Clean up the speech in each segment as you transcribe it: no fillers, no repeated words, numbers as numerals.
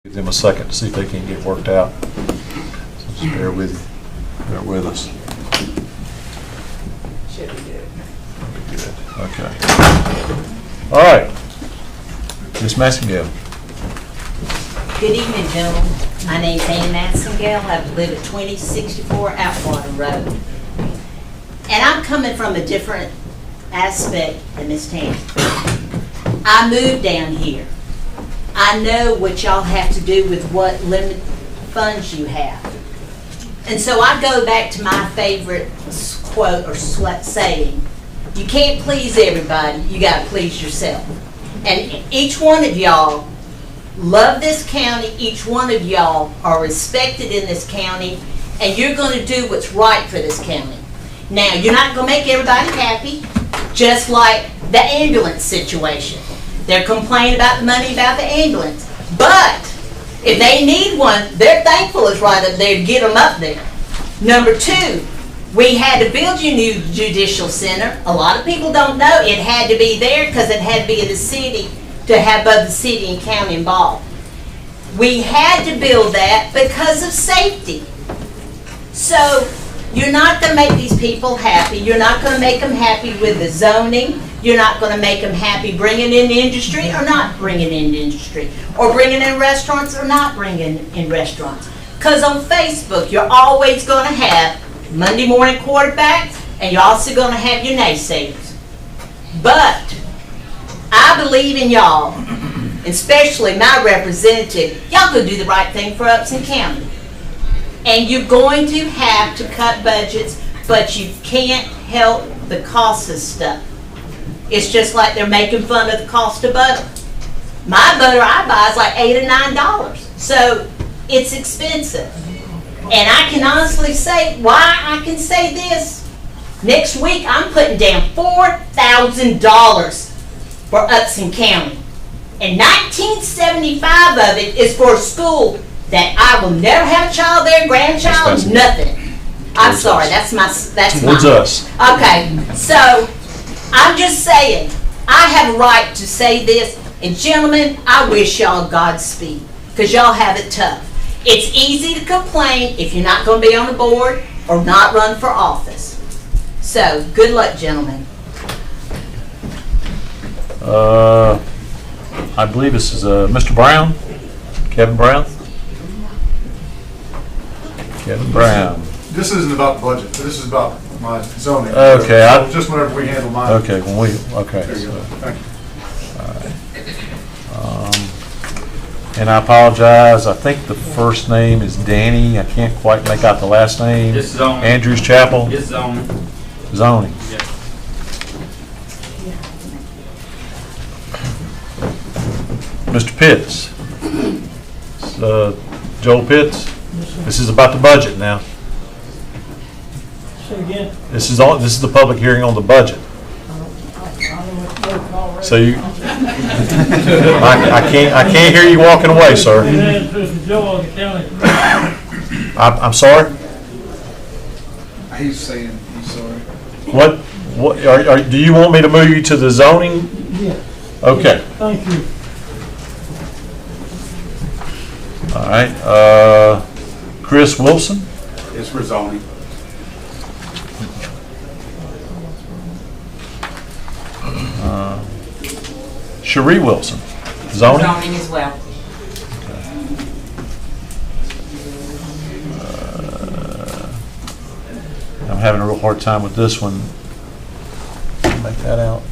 Give them a second to see if they can get worked out. So just bear with us. Should be good. Good. Okay. All right. Ms. Massengale. Good evening, gentlemen. My name's Ann Massengale. I live at 2064 Outwater Road. And I'm coming from a different aspect than Ms. Tam. I moved down here. I know what y'all have to do with what limited funds you have. And so I go back to my favorite quote or saying, you can't please everybody, you gotta please yourself. And each one of y'all love this county, each one of y'all are respected in this county, and you're gonna do what's right for this county. Now, you're not gonna make everybody happy, just like the ambulance situation. They're complaining about the money about the ambulance. But if they need one, they're thankful it's right up there to get them up there. Number two, we had to build your new judicial center. A lot of people don't know it had to be there because it had to be in the city to have both the city and county involved. We had to build that because of safety. So you're not going to make these people happy. You're not going to make them happy with the zoning. You're not going to make them happy bringing in industry or not bringing in industry, or bringing in restaurants or not bringing in restaurants. Because on Facebook, you're always going to have Monday morning quarterbacks, and you're also going to have your naysayers. But I believe in y'all, especially my representative. Y'all go do the right thing for Upson County. And you're going to have to cut budgets, but you can't help the cost of stuff. It's just like they're making fun of the cost of butter. My butter I buy is like $8 or $9. So it's expensive. And I can honestly say, why I can say this, next week I'm putting down $4,000 for Upson County. And $1,975 of it is for a school that I will never have a child there, grandchild, nothing. I'm sorry, that's Towards us. Okay, so I'm just saying, I have a right to say this, and gentlemen, I wish y'all Godspeed, because y'all have it tough. It's easy to complain if you're not going to be on the board or not run for office. So, good luck, gentlemen. I believe this is Mr. Brown, Kevin Brown. Kevin Brown. This isn't about the budget, this is about my zoning. Okay, So just whenever we handle mine. Okay, okay. There you go. Thank you. And I apologize, I think the first name is Danny. I can't quite make out the last name. It's zoning. Andrews Chapel. It's zoning. Zoning. Yeah. Mr. Pitts. Joel Pitts. This is about the budget now. Say again? This is the public hearing on the budget. So you, I can't hear you walking away, sir. I'm sorry. He's saying he's sorry. What do you want me to move you to the zoning? Yeah. Okay. Thank you. All right. Chris Wilson. It's for zoning. Cherie Wilson. Zoning. Zoning as well. I'm having a real hard time with this one. Make that out.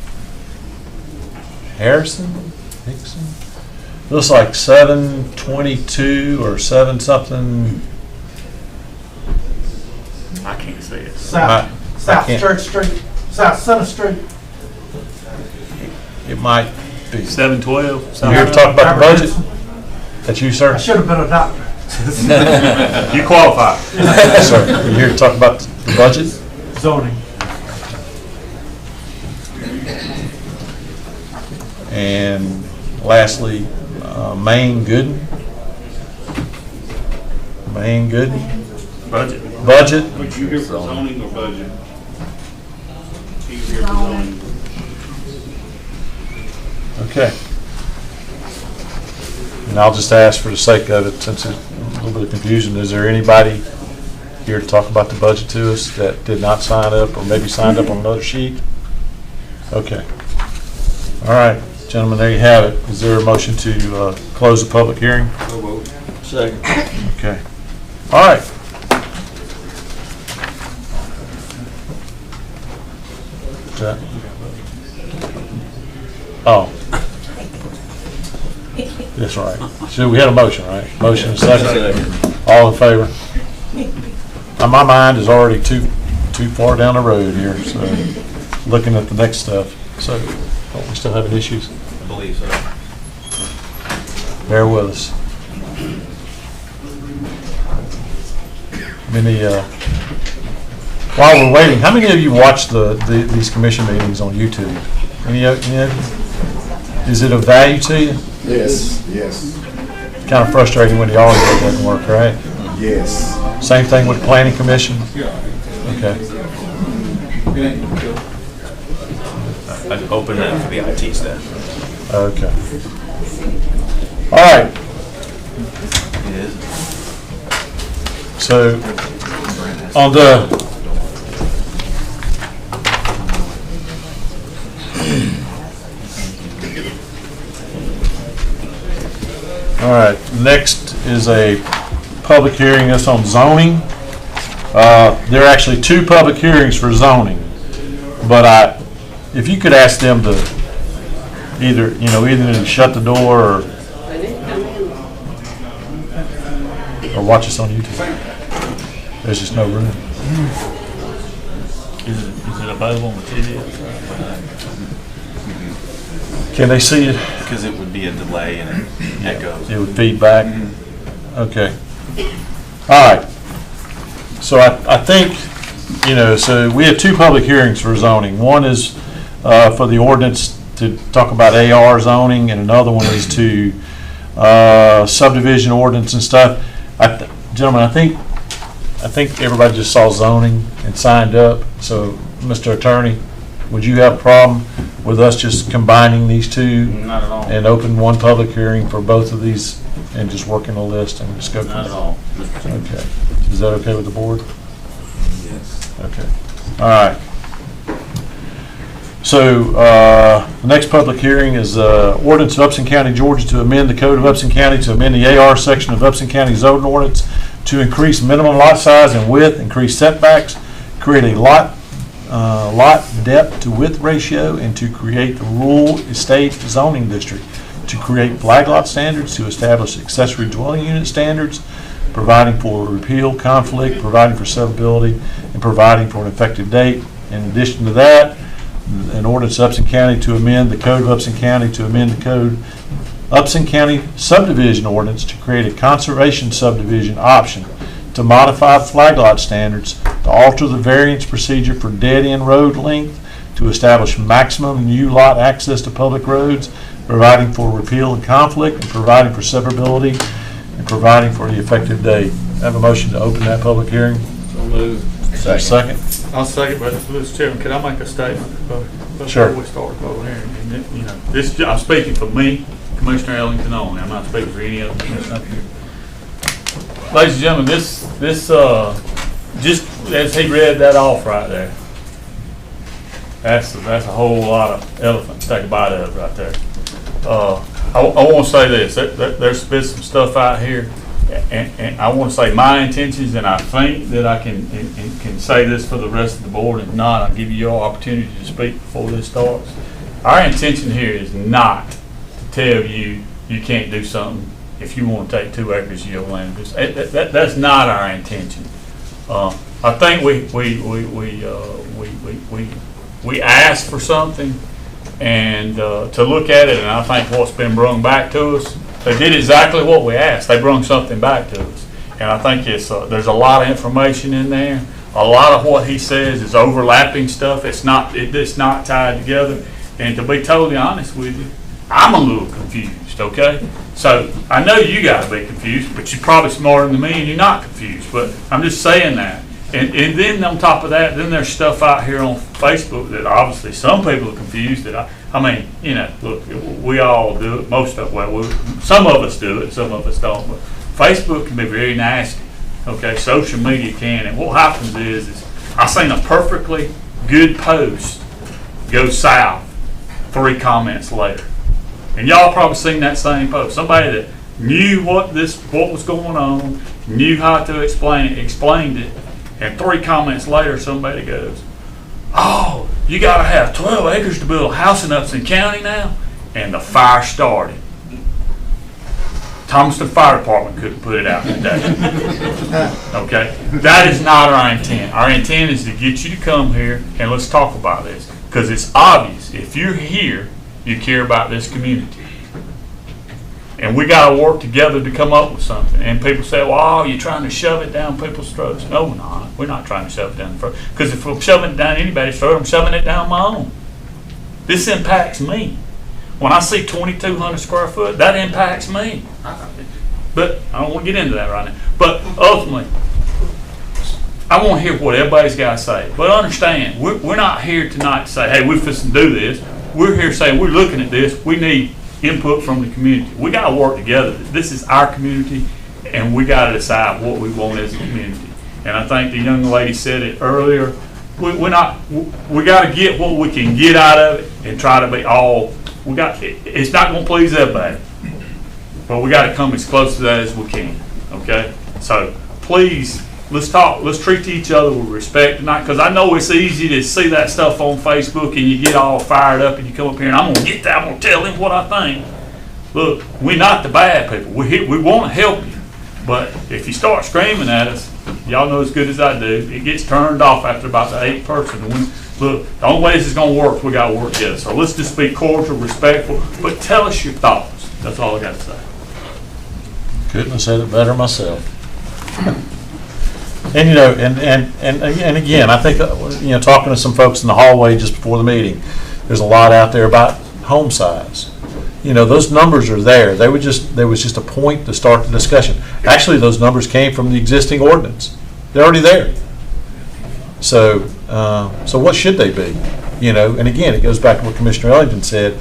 Harrison? Hickson? Looks like 722 or 7 something. I can't say it. South can't- Church Street, South Center Street. It might be. 712. You here to talk about the budget? That's you, sir? I should have been a doctor. You qualify. Sir, you here to talk about the budget? Zoning. And lastly, Maine Gooden. Maine Gooden. Budget. Budget. But you here for zoning or budget? He's here for zoning. Okay. And I'll just ask for the sake of it, since it's a little bit of confusion, is there anybody here to talk about the budget to us that did not sign up or maybe signed up on another sheet? Okay. All right, gentlemen, there you have it. Is there a motion to close the public hearing? Second. Okay. All right. Is that- Oh. That's right. So we had a motion, right? Motion and second. All in favor? My mind is already too far down the road here, so looking at the next stuff. So, don't we still having issues? I believe so. Bear with us. While we're waiting, how many of you watch these commission meetings on YouTube? Any of you? Is it of value to you? Yes, yes, Kind of frustrating when the audio doesn't work, right? yes. Same thing with planning commission? Okay. I'd open that for the IT staff. Okay. All right. It is. So, on the all right, next is a public hearing that's on zoning. There are actually two public hearings for zoning, but if you could ask them to either to shut the door or watch us on YouTube. There's just no room. Is it available on the TV? Can they see it? Because it would be a delay and it echoes. It would feed back? Okay. All right. So I think, so we have two public hearings for zoning. One is for the ordinance to talk about AR zoning, and another one is to subdivision ordinance and stuff. Gentlemen, I think everybody just saw zoning and signed up. So, Mr. Attorney, would you have a problem with us just combining these two? Not at all. And open one public hearing for both of these and just working a list and just go from Not at there? all. Okay. Is that okay with the board? Yes. Okay. All right. So, the next public hearing is ordinance of Upson County, Georgia to amend the code of Upson County to amend the AR section of Upson County zoning ordinance to increase minimum lot size and width, increase setbacks, create a lot depth to width ratio, and to create the rural estate zoning district, to create flag lot standards, to establish accessory dwelling unit standards, providing for repeal, conflict, providing for severability, and providing for an effective date. In addition to that, an ordinance of Upson County to amend the code of Upson County to amend the code Upson County subdivision ordinance to create a conservation subdivision option, to modify flag lot standards, to alter the variance procedure for dead-end road length, to establish maximum new lot access to public roads, providing for repeal and conflict, and providing for severability, and providing for the effective date. I have a motion to open that public hearing. So moved. Second. I'll second, but Mr. Chairman, can I make a statement Sure. before we start the public hearing? And this, I'm speaking for me, Commissioner Ellington only. I'm not speaking for any other commissioner up here. Ladies and gentlemen, this just as he read that off right there, that's a whole lot of elephant to take a bite of right there. I want to say this, there's been some stuff out here, and I want to say my intentions, and I think that I can say this for the rest of the board. If not, I'll give you your opportunity to speak before this starts. Our intention here is not to tell you you can't do something if you want to take 2 acres of your land. That's not our intention. I think we asked for something, and to look at it, and I think what's been brung back to us, they did exactly what we asked. They brung something back to us, and I think there's a lot of information in there. A lot of what he says is overlapping stuff. It's not tied together. And to be totally honest with you, I'm a little confused. Okay, so I know you got to be confused, but you're probably smarter than me, and you're not confused. But I'm just saying that. And then on top of that, then there's stuff out here on Facebook that obviously some people are confused, that I mean, you know, look, we all do it, most of, well, some of us do it, some of us don't, but Facebook can be very nasty, okay? Social media can, and what happens is I seen a perfectly good post go south 3 comments later. And y'all probably seen that same post. Somebody that knew what was going on, knew how to explain it, explained it, and 3 comments later somebody goes, "Oh, you gotta have 12 acres to build a house in Upson County now?" And the fire started. Thomaston Fire Department couldn't put it out today. Okay? That is not our intent. Our intent is to get you to come here and let's talk about this. Because it's obvious, if you're here, you care about this community. And we got to work together to come up with something. And people say, "Well, you're trying to shove it down people's throats." No, we're not. We're not trying to shove it down the throat. Because if I'm shoving it down anybody's throat, I'm shoving it down my own. This impacts me. When I see 2,200 square foot, that impacts me. But I don't want to get into that right now. But ultimately, I want to hear what everybody's got to say. But understand, we're not here tonight to say, "Hey, we're fixing to do this." We're here saying, we're looking at this. We need input from the community. We got to work together. This is our community, and we got to decide what we want as a community. And I think the young lady said it earlier. We got to get what we can get out of it and try to be all. It's not going to please everybody, but we got to come as close to that as we can. Okay, so please. Let's talk. Let's treat each other with respect tonight, because I know it's easy to see that stuff on Facebook and you get all fired up and you come up here and I'm gonna get that. I'm gonna tell him what I think. Look, we're not the bad people. We want to help you, but if you start screaming at us, y'all know as good as I do, it gets turned off after about the 8th person. Look, the only way this is gonna work, we gotta work together. So let's just be cordial, respectful, but tell us your thoughts. That's all I got to say. Couldn't have said it better myself. And you know, and again, I think you know, talking to some folks in the hallway just before the meeting, there's a lot out there about home size. You know, those numbers are there. There was just a point to start the discussion. Actually, those numbers came from the existing ordinance. They're already there. So what should they be? You know, and again, it goes back to what Commissioner Ellington said.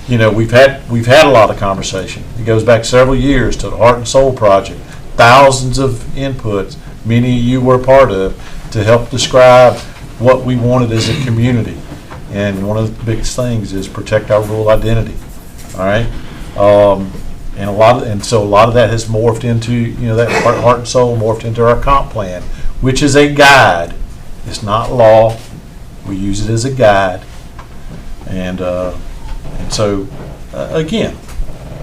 You know, we've had a lot of conversation. It goes back several years to the Heart and Soul Project. Thousands of inputs. Many of you were part of, to help describe what we wanted as a community. And one of the biggest things is protect our rural identity. All right? So a lot of that has morphed into, you know, that heart and soul morphed into our comp plan, which is a guide. It's not law. We use it as a guide. And so again,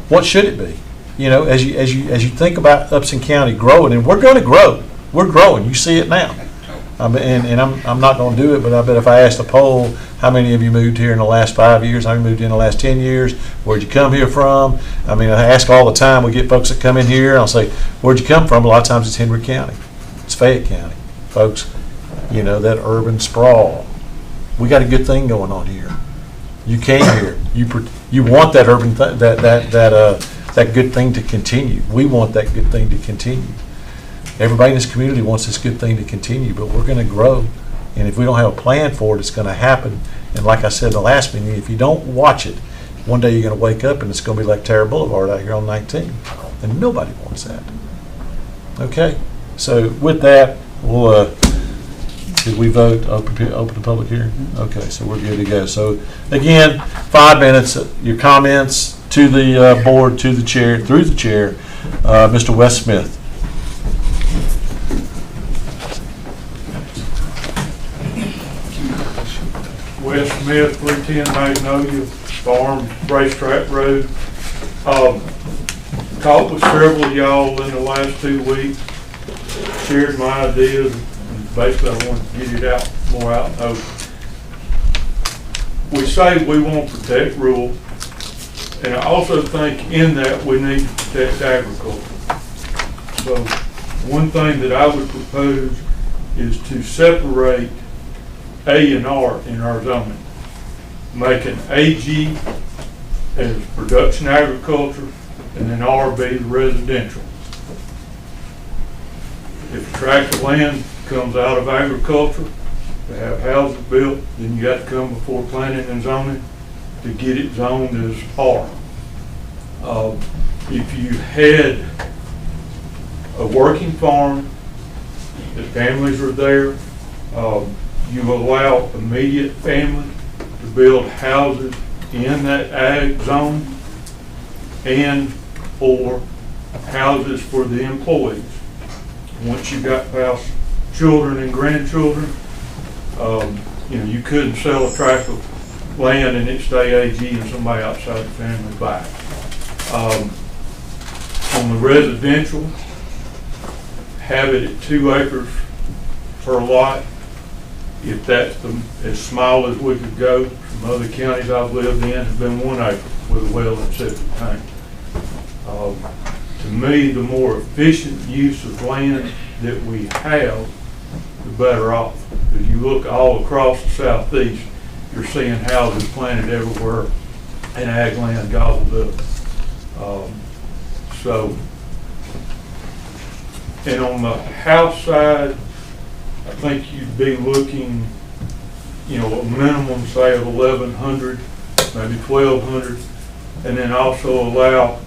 what should it be? You know, as you think about Upson County growing, and we're going to grow. We're growing. You see it now. And I'm not going to do it, but I bet if I asked a poll, how many of you moved here in the last 5 years? How many moved in the last 10 years? Where'd you come here from? I mean, I ask all the time. We get folks that come in here, and I'll say, "Where'd you come from?" A lot of times it's Henry County. It's Fayette County. Folks, you know, that urban sprawl. We got a good thing going on here. You came here. You want that urban that good thing to continue. We want that good thing to continue. Everybody in this community wants this good thing to continue, but we're going to grow. And if we don't have a plan for it, it's going to happen. And like I said in the last meeting, if you don't watch it, one day you're going to wake up and it's going to be like Terra Boulevard out here on 19. And nobody wants that. Okay? So with that, we'll, did we vote, open the public hearing? Okay, so we're good to go. So again, 5 minutes, your comments to the board, to the chair, through the chair, Mr. Wes Smith. Wes Smith, 310 Magnolia Farm, Racetrack Road. Talked with several of y'all in the last 2 weeks, shared my ideas, and basically I want to get it out, more out in the open. We say we want to protect rural, and I also think in that we need to protect agriculture. So one thing that I would propose is to separate A and R in our zoning. Make an AG as production agriculture, and then R be the residential. If a tract of land comes out of agriculture, to have houses built, then you got to come before planning and zoning. to get it zoned as R. If you had a working farm, the families are there, you allow immediate family to build houses in that ag zone and or houses for the employees. Once you got past children and grandchildren, you couldn't sell a tract of land and it stay AG and somebody outside the family buy it. On the residential, have it at 2 acres per lot. If that's as small as we could go, some other counties I've lived in have been 1 acre with a well and septic tank. To me, the more efficient use of land that we have, the better off. If you look all across the southeast, you're seeing houses planted everywhere and ag land gobbled up. And on the house side, I think you'd be looking, a minimum, say, of 1,100, maybe 1,200, and then also allow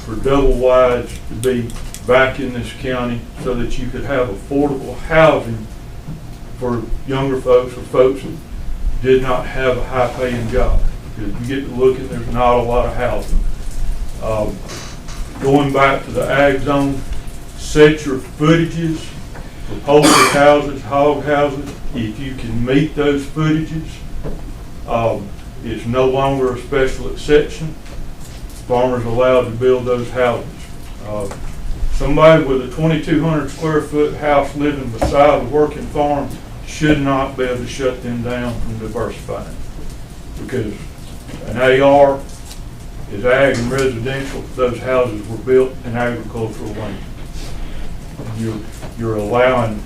for double wides to be back in this county so that you could have affordable housing for younger folks or folks that did not have a high-paying job. Because you get to looking, there's not a lot of housing. Going back to the ag zone, set your footages for poultry houses, hog houses. If you can meet those footages, it's no longer a special exception. Farmers allowed to build those houses. Somebody with a 2,200 square foot house living beside a working farm should not be able to shut them down from diversifying. Because an AR is ag and residential. Those houses were built in agricultural land. You're allowing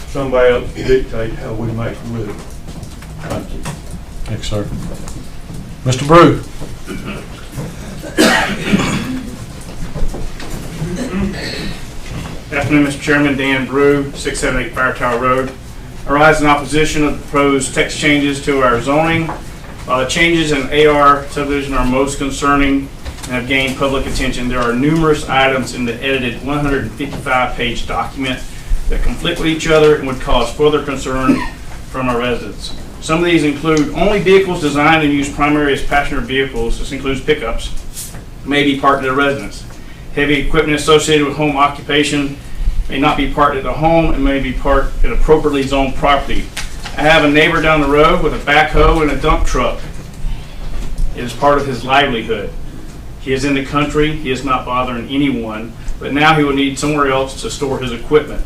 somebody else to dictate how we make a living. Thank you. Thanks, sir. Mr. Brew. Good afternoon, Mr. Chairman. Dan Brew, 678 Fire Tower Road. I rise in opposition of the proposed text changes to our zoning. While the changes in AR subdivision are most concerning and have gained public attention, there are numerous items in the edited 155-page document that conflict with each other and would cause further concern from our residents. Some of these include only vehicles designed and used primarily as passenger vehicles, this includes pickups, may be parked at a residence. Heavy equipment associated with home occupation may not be parked at the home and may be parked at appropriately zoned property. I have a neighbor down the road with a backhoe and a dump truck. It is part of his livelihood. He is in the country, he is not bothering anyone, but now he will need somewhere else to store his equipment.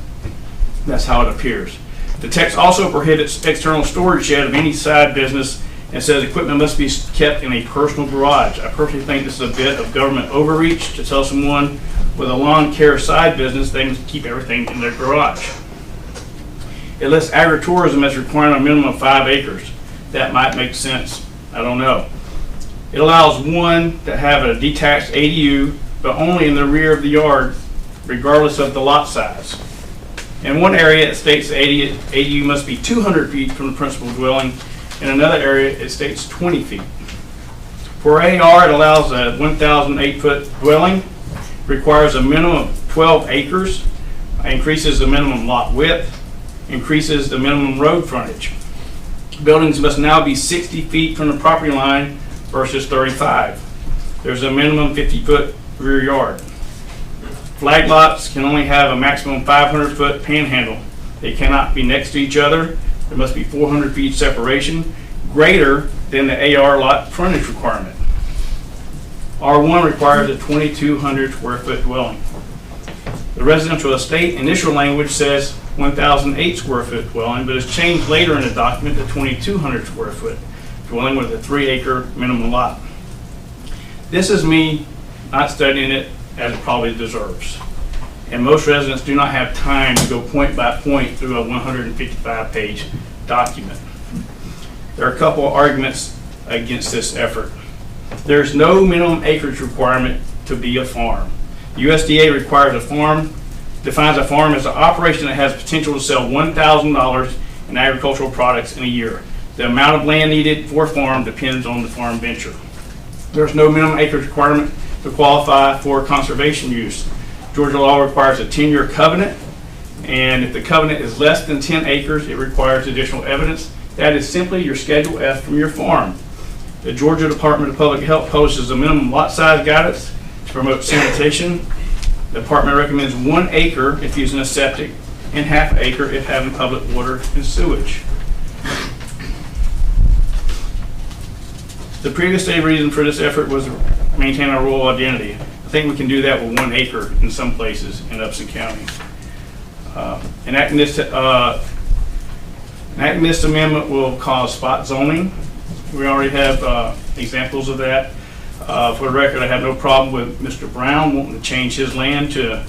That's how it appears. The text also prohibits external storage shed of any side business and says equipment must be kept in a personal garage. I personally think this is a bit of government overreach to tell someone with a lawn care side business they must keep everything in their garage. It lists agritourism as requiring a minimum of 5 acres. That might make sense. I don't know. It allows one to have a detached ADU, but only in the rear of the yard, regardless of the lot size. In one area, it states the ADU must be 200 feet from the principal dwelling. In another area, it states 20 feet. For AR, it allows a 1,008-foot dwelling, requires a minimum of 12 acres, increases the minimum lot width, increases the minimum road frontage. Buildings must now be 60 feet from the property line versus 35. There's a minimum 50-foot rear yard. Flag lots can only have a maximum 500-foot panhandle. They cannot be next to each other. There must be 400 feet separation, greater than the AR lot frontage requirement. R1 requires a 2,200 square foot dwelling. The residential estate initial language says 1,008 square foot dwelling, but is changed later in the document to 2,200 square foot dwelling with a 3 acre minimum lot. This is me not studying it as it probably deserves. And most residents do not have time to go point by point through a 155-page document. There are a couple of arguments against this effort. There's no minimum acreage requirement to be a farm. The USDA requires a farm, defines a farm as an operation that has potential to sell $1,000 in agricultural products in a year. The amount of land needed for a farm depends on the farm venture. There's no minimum acreage requirement to qualify for conservation use. Georgia law requires a 10-year covenant, and if the covenant is less than 10 acres, it requires additional evidence. That is simply your Schedule F from your farm. The Georgia Department of Public Health publishes a minimum lot size guidance to promote sanitation. The department recommends 1 acre if using a septic and ½ acre if having public water and sewage. The previous stated reason for this effort was to maintain our rural identity. I think we can do that with 1 acre in some places in Upson County. Enacting this amendment will cause spot zoning. We already have examples of that. For the record, I have no problem with Mr. Brown wanting to change his land to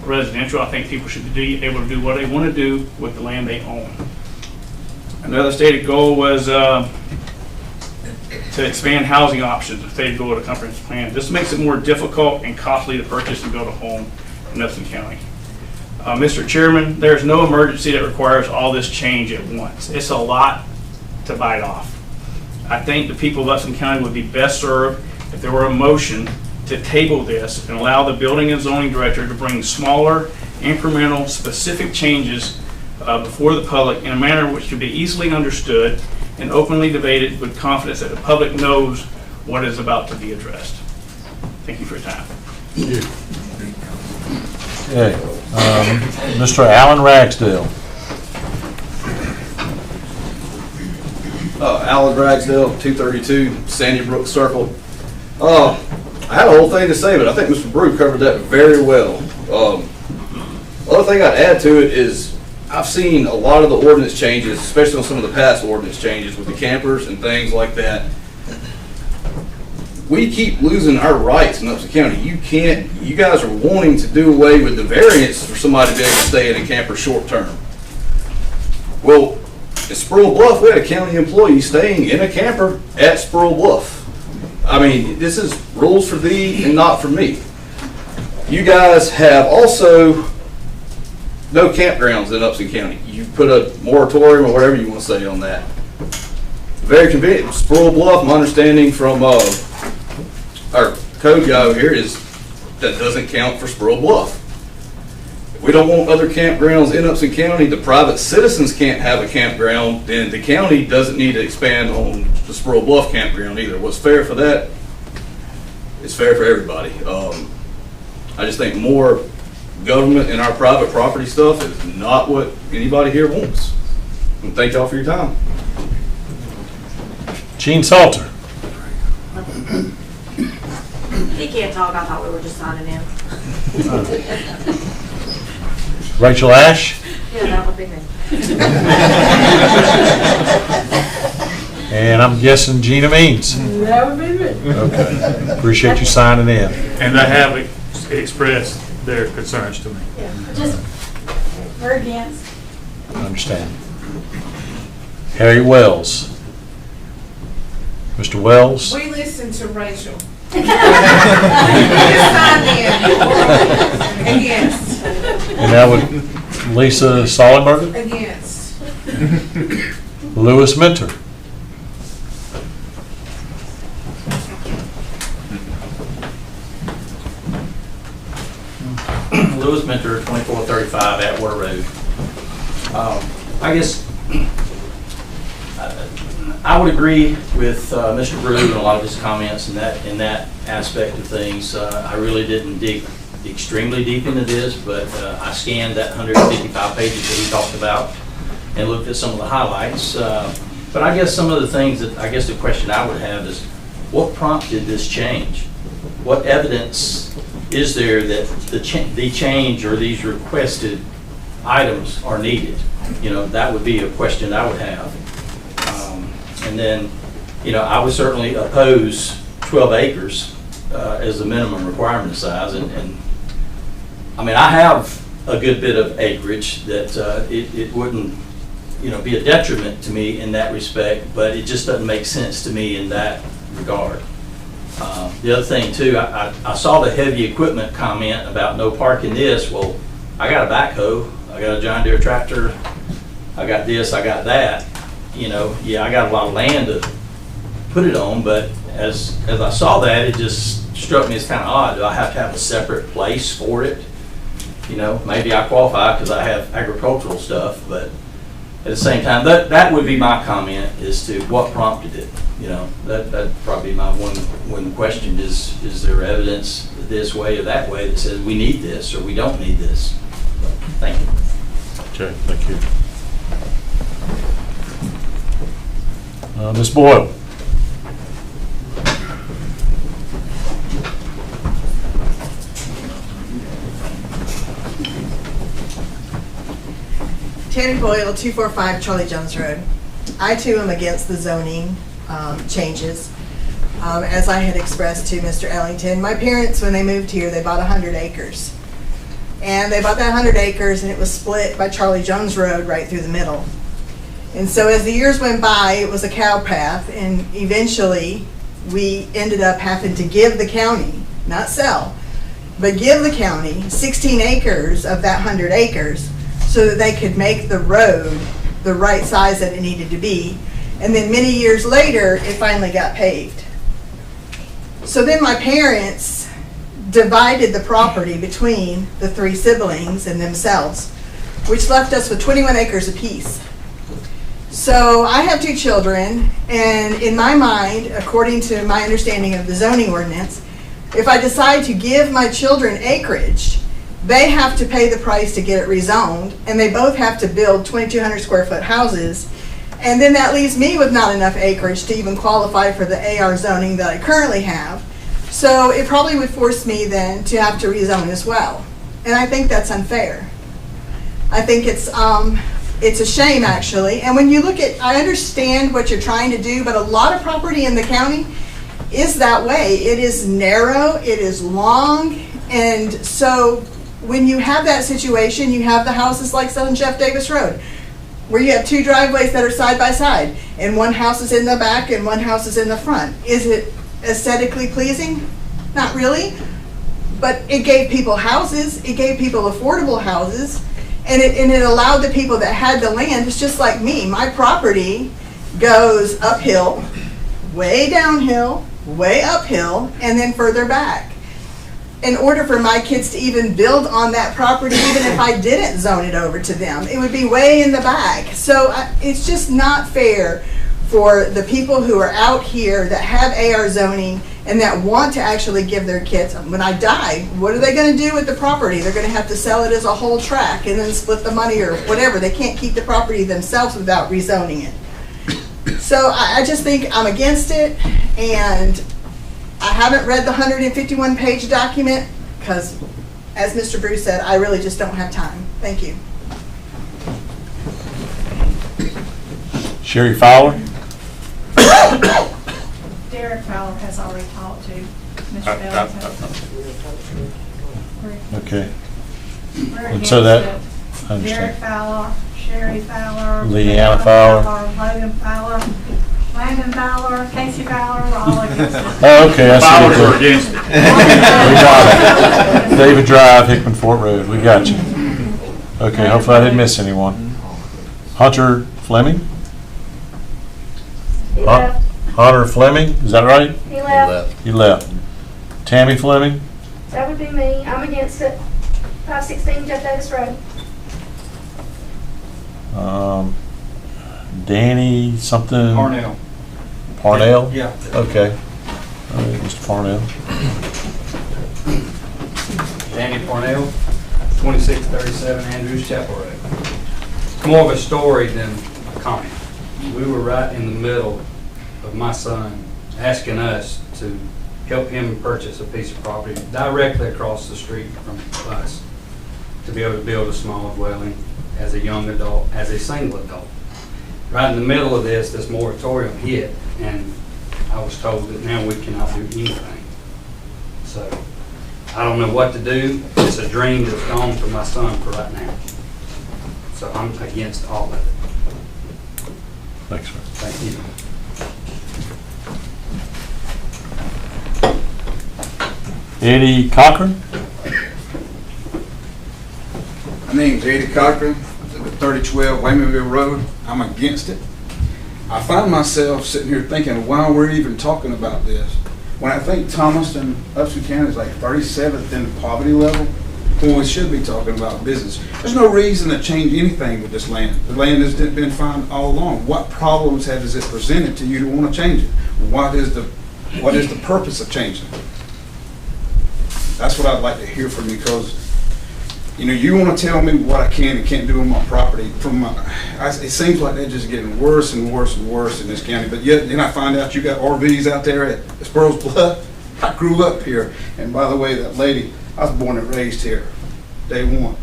residential. I think people should be able to do what they want to do with the land they own. Another stated goal was to expand housing options, a stated goal of the comprehensive plan. This makes it more difficult and costly to purchase and build a home in Upson County. Mr. Chairman, there's no emergency that requires all this change at once. It's a lot to bite off. I think the people of Upson County would be best served if there were a motion to table this and allow the building and zoning director to bring smaller, incremental, specific changes before the public in a manner which could be easily understood and openly debated with confidence that the public knows what is about to be addressed. Thank you for your time. Okay, Mr. Alan Ragsdale. Alan Ragsdale, 232 Sandy Brook Circle. I had a whole thing to say, but I think Mr. Brew covered that very well. Other thing I'd add to it is I've seen a lot of the ordinance changes, especially on some of the past ordinance changes with the campers and things like that. We keep losing our rights in Upson County. You guys are wanting to do away with the variance for somebody to be able to stay in a camper short term. Well, in Squirrel Bluff, we had a county employee staying in a camper at Squirrel Bluff. I mean, this is rules for thee and not for me. You guys have also no campgrounds in Upson County. You put a moratorium or whatever you want to say on that. Very convenient. Squirrel Bluff, my understanding from our code guy over here is that doesn't count for Squirrel Bluff. If we don't want other campgrounds in Upson County, the private citizens can't have a campground, then the county doesn't need to expand on the Squirrel Bluff campground either. What's fair for that is fair for everybody. I just think more government in our private property stuff is not what anybody here wants. And thank y'all for your time. Gene Salter. He can't talk, I thought we were just signing in. Rachel Ash. Yeah, that would be me. And I'm guessing Gina Means. That would be me. Okay. Appreciate you signing in. And they have expressed their concerns to me. Yeah, just, we're against. I understand. Harry Wells. Mr. Wells. We listened to Rachel. Just signed in. Against. And that would Lisa Sollenberger. Against. Lewis Minter. Lewis Minter, 2435 Atwater Road. I guess I would agree with Mr. Brew and a lot of his comments in that aspect of things. I really didn't dig extremely deep into this, but I scanned that 155 pages that he talked about and looked at some of the highlights. But I guess some of the things that I guess the question I would have is, what prompted this change? What evidence is there that the change or these requested items are needed? You know, that would be a question I would have. And then, you know, I would certainly oppose 12 acres as the minimum requirement size. And I mean, I have a good bit of acreage that it wouldn't, you know, be a detriment to me in that respect, but it just doesn't make sense to me in that regard. The other thing too, I saw the heavy equipment comment about no parking this. Well, I got a backhoe, I got a John Deere tractor, I got this, I got that. you know, yeah, I got a lot of land to put it on, but as I saw that, it just struck me as kind of odd. Do I have to have a separate place for it? You know, maybe I qualify because I have agricultural stuff, but at the same time, that would be my comment as to what prompted it. You know, that'd probably be my one question is there evidence this way or that way that says we need this or we don't need this? Thank you. Okay, thank you. Ms. Boyle? Tammy Boyle, 245 Charlie Jones Road. I too am against the zoning changes. As I had expressed to Mr. Ellington, my parents, when they moved here, they bought 100 acres. And they bought that 100 acres and it was split by Charlie Jones Road right through the middle. And so as the years went by, it was a cow path, and eventually we ended up having to give the county, not sell, but give the county 16 acres of that 100 acres so that they could make the road the right size that it needed to be. And then many years later, it finally got paved. So then my parents divided the property between the 3 siblings and themselves, which left us with 21 acres apiece. So I have 2 children, and in my mind, according to my understanding of the zoning ordinance, if I decide to give my children acreage, they have to pay the price to get it rezoned, and they both have to build 2,200 square foot houses. And then that leaves me with not enough acreage to even qualify for the AR zoning that I currently have. So it probably would force me then to have to rezone as well. And I think that's unfair. I think it's a shame, actually. And when you look at, I understand what you're trying to do, but a lot of property in the county is that way. It is narrow, it is long, and so when you have that situation, you have the houses like on Jeff Davis Road, where you have 2 driveways that are side by side, and one house is in the back and one house is in the front. Is it aesthetically pleasing? Not really, but it gave people houses, it gave people affordable houses, and it allowed the people that had the land. It's just like me. My property goes uphill, way downhill, way uphill, and then further back. In order for my kids to even build on that property, even if I didn't zone it over to them, it would be way in the back. So it's just not fair for the people who are out here that have AR zoning and that want to actually give their kids, when I die, what are they going to do with the property? They're going to have to sell it as a whole tract and then split the money or whatever. They can't keep the property themselves without rezoning it. So I just think I'm against it, and I haven't read the 151-page document because, as Mr. Bruce said, I really just don't have time. Thank you. Sherry Fowler? Derek Fowler has already talked to Mr. Ellington. Okay. We're And so against that, it. I understand. Derek Fowler, Sherry Fowler, Leanna Leanna Fowler. Logan Fowler, Landon Fowler, Casey Fowler, we're all against it. Oh, okay, I see. Fowlers what are you're- against it. We got it. David Drive, Hickman Fort Road, we got you. Okay, hopefully I didn't miss anyone. Hunter Fleming? He left. Hunter Fleming, is that right? He left. He left. Tammy Fleming? That would be me. I'm against it. 516 Jeff Davis Road. Danny something? Parnell. Parnell? Yeah. Okay. All right, Mr. Parnell. Danny Parnell, 2637 Andrews Chapel Road. It's more of a story than a comment. We were right in the middle of my son asking us to help him purchase a piece of property directly across the street from us to be able to build a small dwelling as a young adult, as a single adult. Right in the middle of this moratorium hit, and I was told that now we cannot do anything. So I don't know what to do. It's a dream that's gone for my son for right now. So I'm against all of it. Thanks, sir. Thank you. Eddie Cochran? My name's Eddie Cochran, 3012 Waymanville Road. I'm against it. I find myself sitting here thinking, why we're even talking about this. When I think Thomaston, Upson County is like 37th in the poverty level, when we should be talking about business. There's no reason to change anything with this land. The land has been fine all along. What problems has it presented to you to want to change it? What is the purpose of changing it? That's what I'd like to hear from you, because you want to tell me what I can and can't do on my property. It seems like they're just getting worse and worse and worse in this county. But yet, then I find out you got RVs out there at Sparrows Bluff. I grew up here, and by the way, that lady, I was born and raised here, day one.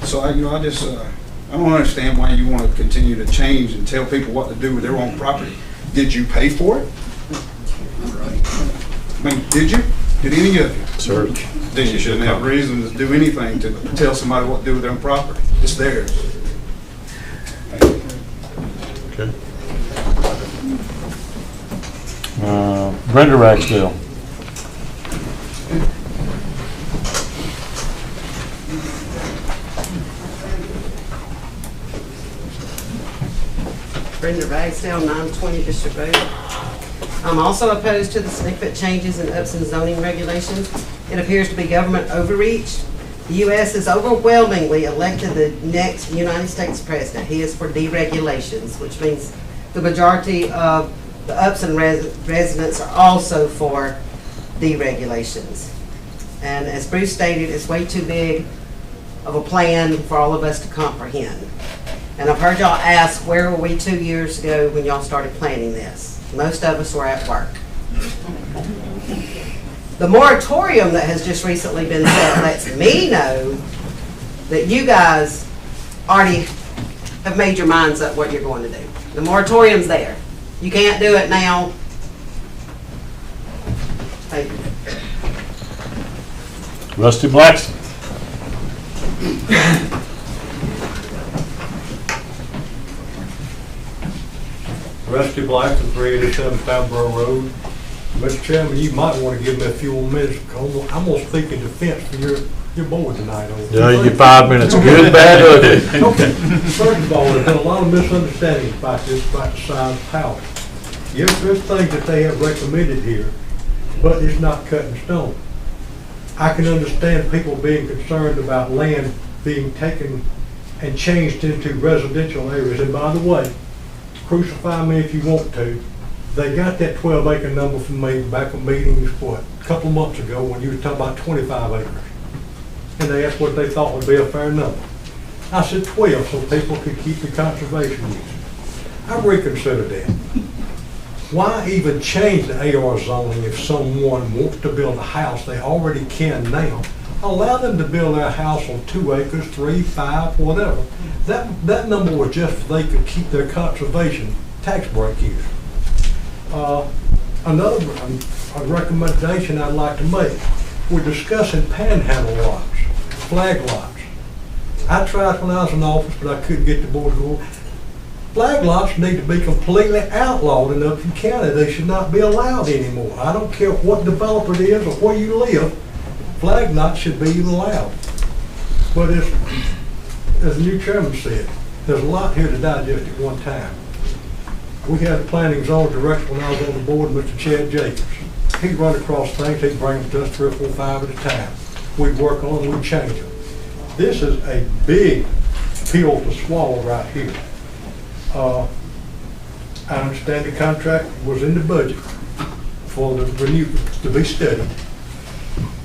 So I don't understand why you want to continue to change and tell people what to do with their own property. Did you pay for it? I mean, did you? Did any of you? Sir. Then you shouldn't have reason to do anything to tell somebody what to do with their own property. It's theirs. Okay. Brenda Ragsdale. Brenda Ragsdale, 920 Bishop Road. I'm also opposed to the significant changes in Upson zoning regulations. It appears to be government overreach. The U.S. has overwhelmingly elected the next United States president. He is for deregulations, which means the majority of the Upson residents are also for deregulations. And as Bruce stated, it's way too big of a plan for all of us to comprehend. And I've heard y'all ask, where were we 2 years ago when y'all started planning this? Most of us were at work. The moratorium that has just recently been set lets me know that you guys already have made your minds up what you're going to do. The moratorium's there. You can't do it now. Thank you. Rusty Blackson. Rusty Blackson, 387 Falborough Road. Mr. Chairman, you might want to give me a few more minutes. I'm going to speak in defense for your board tonight. Yeah, you get 5 minutes. Good, bad, ugly. Okay. First of all, there's been a lot of misunderstandings about this, about the size of the house. Yes, there's things that they have recommended here, but it's not cut in stone. I can understand people being concerned about land being taken and changed into residential areas. And by the way, crucify me if you want to, they got that 12-acre number from me back in meetings, a couple of months ago when you were talking about 25 acres. And they asked what they thought would be a fair number. I said 12 so people could keep the conservation use. I reconsidered that. Why even change the AR zoning if someone wants to build a house they already can now? Allow them to build their house on 2 acres, 3, 5, whatever. That number was just so they could keep their conservation tax break use. Another recommendation I'd like to make, we're discussing panhandle lots, flag lots. I tried when I was in office, but I couldn't get the board to go. Flag lots need to be completely outlawed in Upton County. They should not be allowed anymore. I don't care what developer it is or where you live, flag lots should be allowed. But as the new chairman said, there's a lot here to digest at one time. We had a planning zone director when I was on the board, Mr. Chad Jacobs. He'd run across things, he'd bring them to us 3 or 4, 5 at a time. We'd work on them, we'd change them. This is a big pill to swallow right here. I understand the contract was in the budget for the renew to be studied.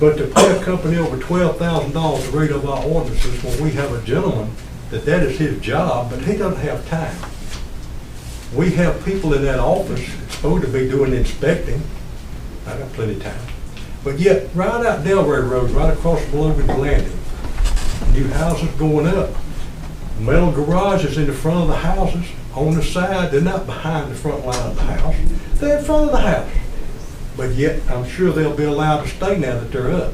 But to pay a company over $12,000 to read of our ordinances when we have a gentleman that is his job, but he doesn't have time. We have people in that office supposed to be doing inspecting. I got plenty of time. But yet, right out Delray Road, right across from Logan's Landing, new houses going up. Metal garages in the front of the houses, on the side. They're not behind the front line of the house. They're in front of the house. But yet, I'm sure they'll be allowed to stay now that they're up.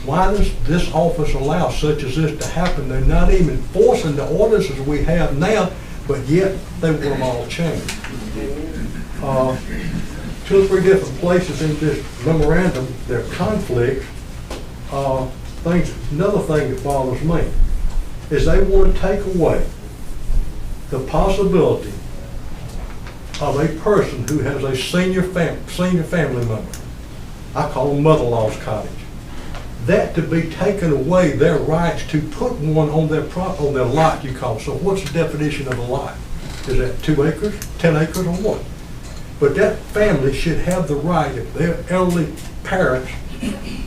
Why does this office allow such as this to happen? They're not even enforcing the ordinances we have now, but yet they want them all changed. 2 or 3 different places in this memorandum, there are conflicts. Another thing that bothers me is they want to take away the possibility of a person who has a senior family member. I call them mother-in-law's cottage. That to be taken away, their rights to put one on their lot, you call. So what's the definition of a lot? Is that 2 acres, 10 acres, or what? But that family should have the right, if their elderly parents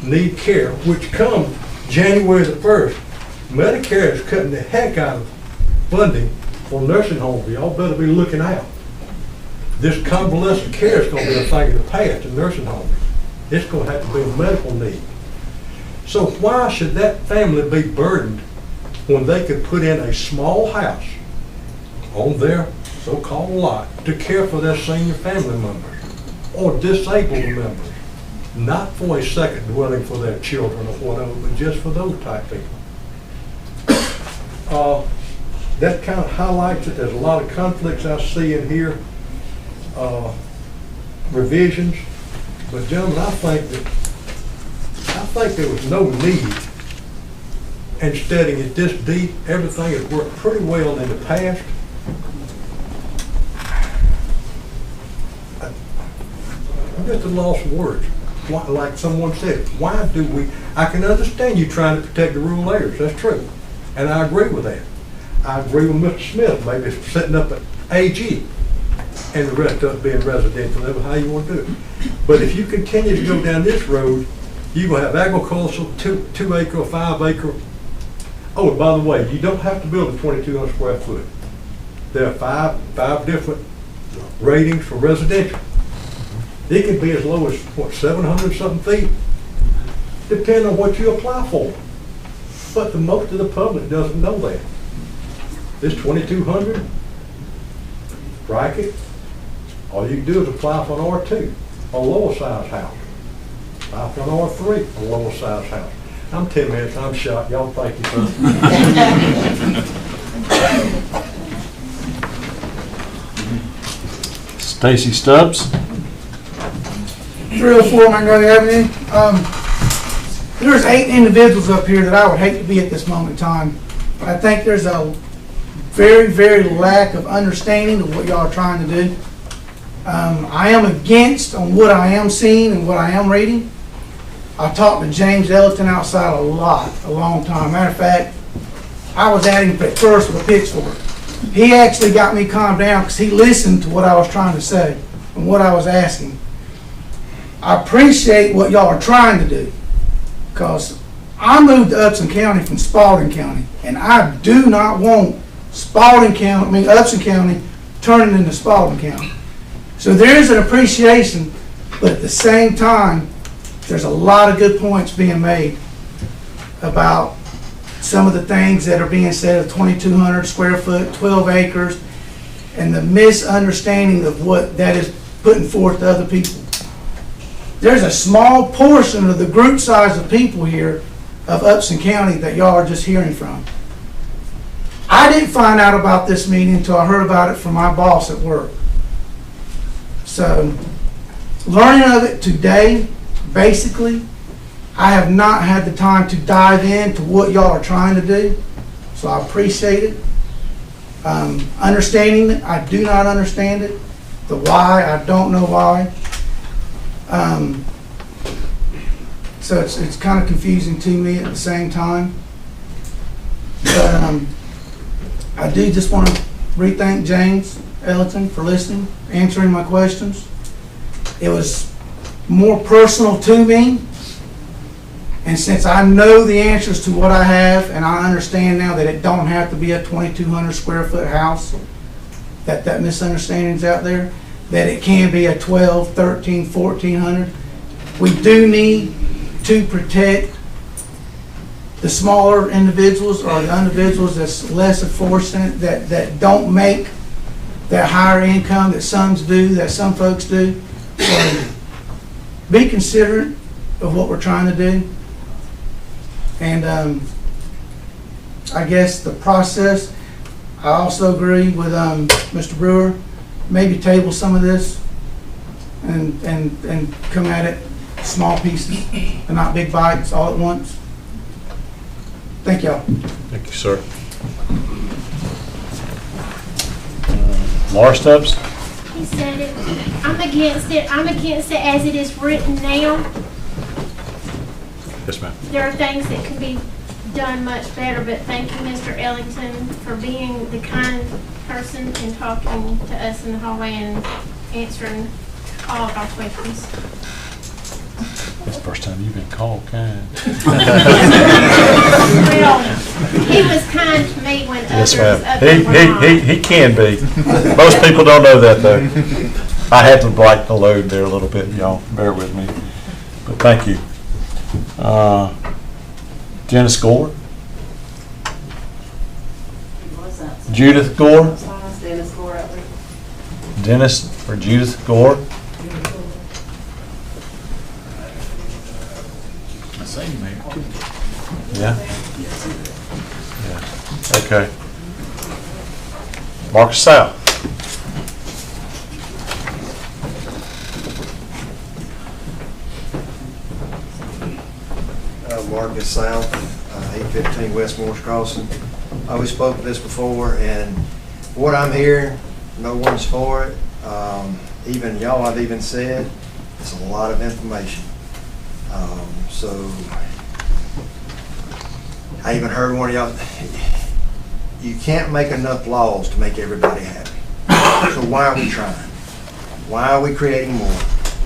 need care, which come January the 1st, Medicare is cutting the heck out of funding for nursing homes. Y'all better be looking out. This convalescent care is going to be a thing of the past in nursing homes. It's going to have to be a medical need. So why should that family be burdened when they could put in a small house on their so-called lot to care for their senior family members or disabled members? Not for a second dwelling for their children or whatever, but just for those type people. That kind of highlights it. There's a lot of conflicts I see in here, revisions. But gentlemen, I think there was no need in studying it this deep. Everything has worked pretty well in the past. I'm just at a loss of words. Like someone said, why do we? I can understand you trying to protect the rural areas. That's true, and I agree with that. I agree with Mr. Smith, maybe setting up an AG and the rest of it being residential, whatever how you want to do it. But if you continue to go down this road, you're going to have agricultural, 2 acre or 5 acre. Oh, and by the way, you don't have to build a 2,200 square foot. There are five different ratings for residential. It can be as low as, what, 700 something feet, depending on what you apply for. But the most of the public doesn't know that. This 2,200 bracket, all you can do is apply for an R2, a lower size house. Apply for an R3, a lower size house. I'm 10 minutes, I'm shot. Y'all thank you, sir. Stacy Stubbs. 304 Magnolia Avenue. There's 8 individuals up here that I would hate to be at this moment in time. But I think there's a very, very lack of understanding of what y'all are trying to do. I am against on what I am seeing and what I am reading. I talked to James Ellington outside a long time. Matter of fact, I was at him at first with a pitchfork. He actually got me calmed down because he listened to what I was trying to say and what I was asking. I appreciate what y'all are trying to do because I moved to Upson County from Spalding County, and I do not want Upson County turning into Spalding County. So there is an appreciation, but at the same time, there's a lot of good points being made about some of the things that are being said of 2,200 square foot, 12 acres, and the misunderstanding of what that is putting forth to other people. There's a small portion of the group size of people here of Upson County that y'all are just hearing from. I didn't find out about this meeting until I heard about it from my boss at work. So, learning of it today, basically, I have not had the time to dive into what y'all are trying to do, so I appreciate it. Understanding it, I do not understand it. The why, I don't know why. So it's kind of confusing to me at the same time. But I do just want to re-thank James Ellington for listening, answering my questions. It was more personal to me, and since I know the answers to what I have, and I understand now that it don't have to be a 2,200 square foot house, that misunderstanding's out there, that it can be a 12, 13, 1,400. We do need to protect the smaller individuals or the individuals that's less fortunate, that don't make that higher income that some do, that some folks do. So be considerate of what we're trying to do. And I guess the process, I also agree with Mr. Brewer, maybe table some of this and come at it small pieces and not big bites all at once. Thank y'all. Thank you, sir. Laura Stubbs. He said it. I'm against it. I'm against it as it is written now. Yes, ma'am. There are things that can be done much better, but thank you, Mr. Ellington, for being the kind person and talking to us in the hallway and answering all of our questions. It's the first time you've been called kind. Well, he was kind to me when Yes, others ma'am. were not. He can be. Most people don't know that, though. I had to lighten the load there a little bit, y'all. Bear with me. But thank you. Janice Gore? Judith Gore? Dennis Gore out there. Dennis or Judith Gore? I say you, Mayor. Yeah? Yeah. Okay. Marcus South? Marcus South, 815 West Morris Crossing. We spoke of this before, and what I'm hearing, no one's for it. Even y'all have even said it's a lot of information. So I even heard one of y'all, you can't make enough laws to make everybody happy. So why are we trying? Why are we creating more?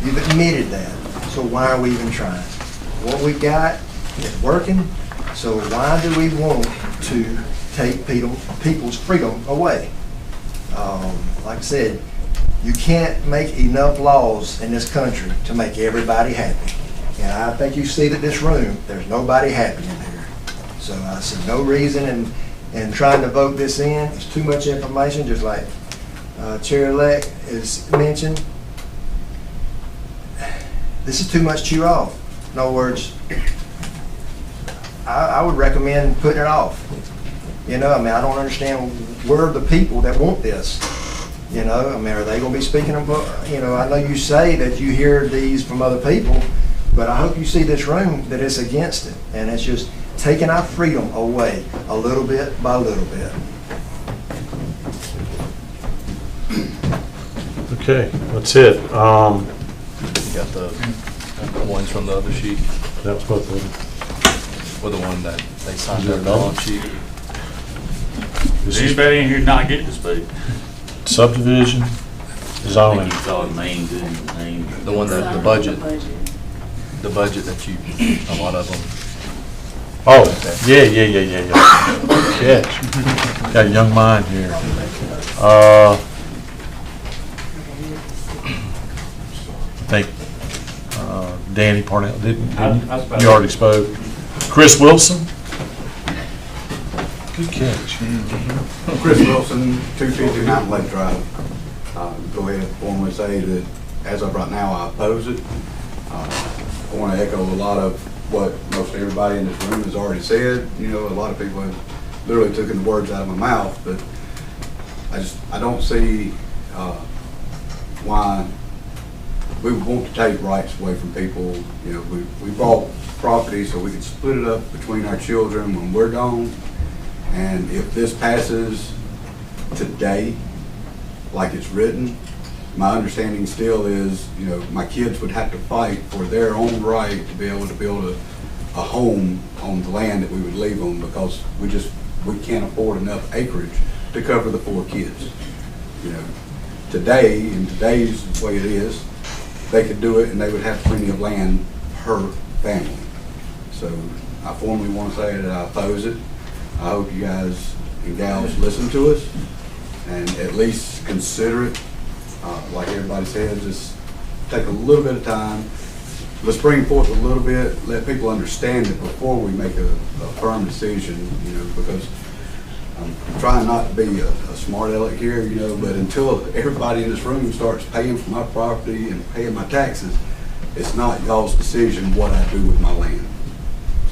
You've admitted that, so why are we even trying? What we got is working, so why do we want to take people's freedom away? Like I said, you can't make enough laws in this country to make everybody happy. And I think you see that this room, there's nobody happy in here. So I see no reason in trying to vote this in. It's too much information, just like Chair-elect has mentioned. This is too much to chew off. In other words, I would recommend putting it off. You know, I mean, I don't understand where are the people that want this. You know, I mean, are they going to be speaking about, you know, I know you say that you hear these from other people, but I hope you see this room that it's against it. And it's just taking our freedom away a little bit by little bit. Okay, that's it. You got the ones from the other sheet, That was both of them. or the one that they signed their balance sheet. Does anybody in here not get to speak? Subdivision, zoning. It's all main, good name. The one that, the budget that you, a lot of them. Oh, yeah. Catch. Got a young mind here. I think Danny Parnell, didn't you already spoke? Chris Wilson? Good catch. Chris Wilson, 250 Mountain Lake Drive. Go ahead and formally say that as of right now, I oppose it. I want to echo a lot of what most everybody in this room has already said. You know, a lot of people have literally taken the words out of my mouth, but I don't see why we would want to take rights away from people. You know, we bought property so we could split it up between our children when we're gone. And if this passes today, like it's written, my understanding still is, you know, my kids would have to fight for their own right to be able to build a home on the land that we would leave them, because we can't afford enough acreage to cover the 4 kids. You know, today, in today's way it is, they could do it and they would have plenty of land per family. So I formally want to say that I oppose it. I hope you guys and gals listen to us and at least consider it. Like everybody said, just take a little bit of time. Let's bring forth a little bit, let people understand it before we make a firm decision, you know, because I'm trying not to be a smart aleck here, you know, but until everybody in this room starts paying for my property and paying my taxes, it's not y'all's decision what I do with my land.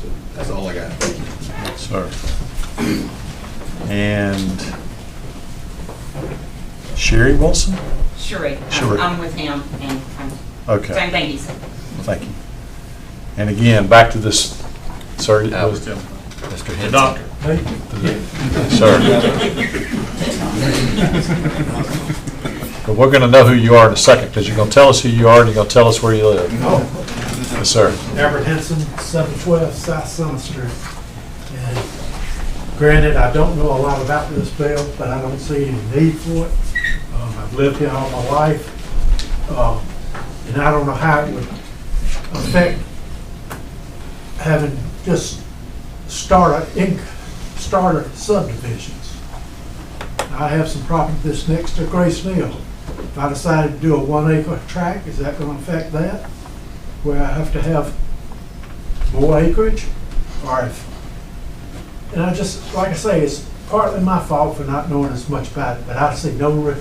So that's all I got. Thank you. Sir. And Sherry Wilson? Sherry. Sherry. I'm with him, and Okay. same thing he said. Thank you. And again, back to this, sir. That was Mr. The Henson. doctor. Sir. Go but we're gonna know who you are in a second, because you're gonna tell us who you are and you're gonna tell us where you live. Yes, sir. Everett Henson, 712 South Summer Street. And granted, I don't know a lot about this bill, but I don't see any need for it. I've lived here all my life, and I don't know how it would affect having just starter subdivisions. I have some property that's next to Grace Mill. If I decided to do a 1 acre tract, is that going to affect that? Where I have to have more acreage? Or if, and I just, like I say, it's partly my fault for not knowing as much about it, but I see no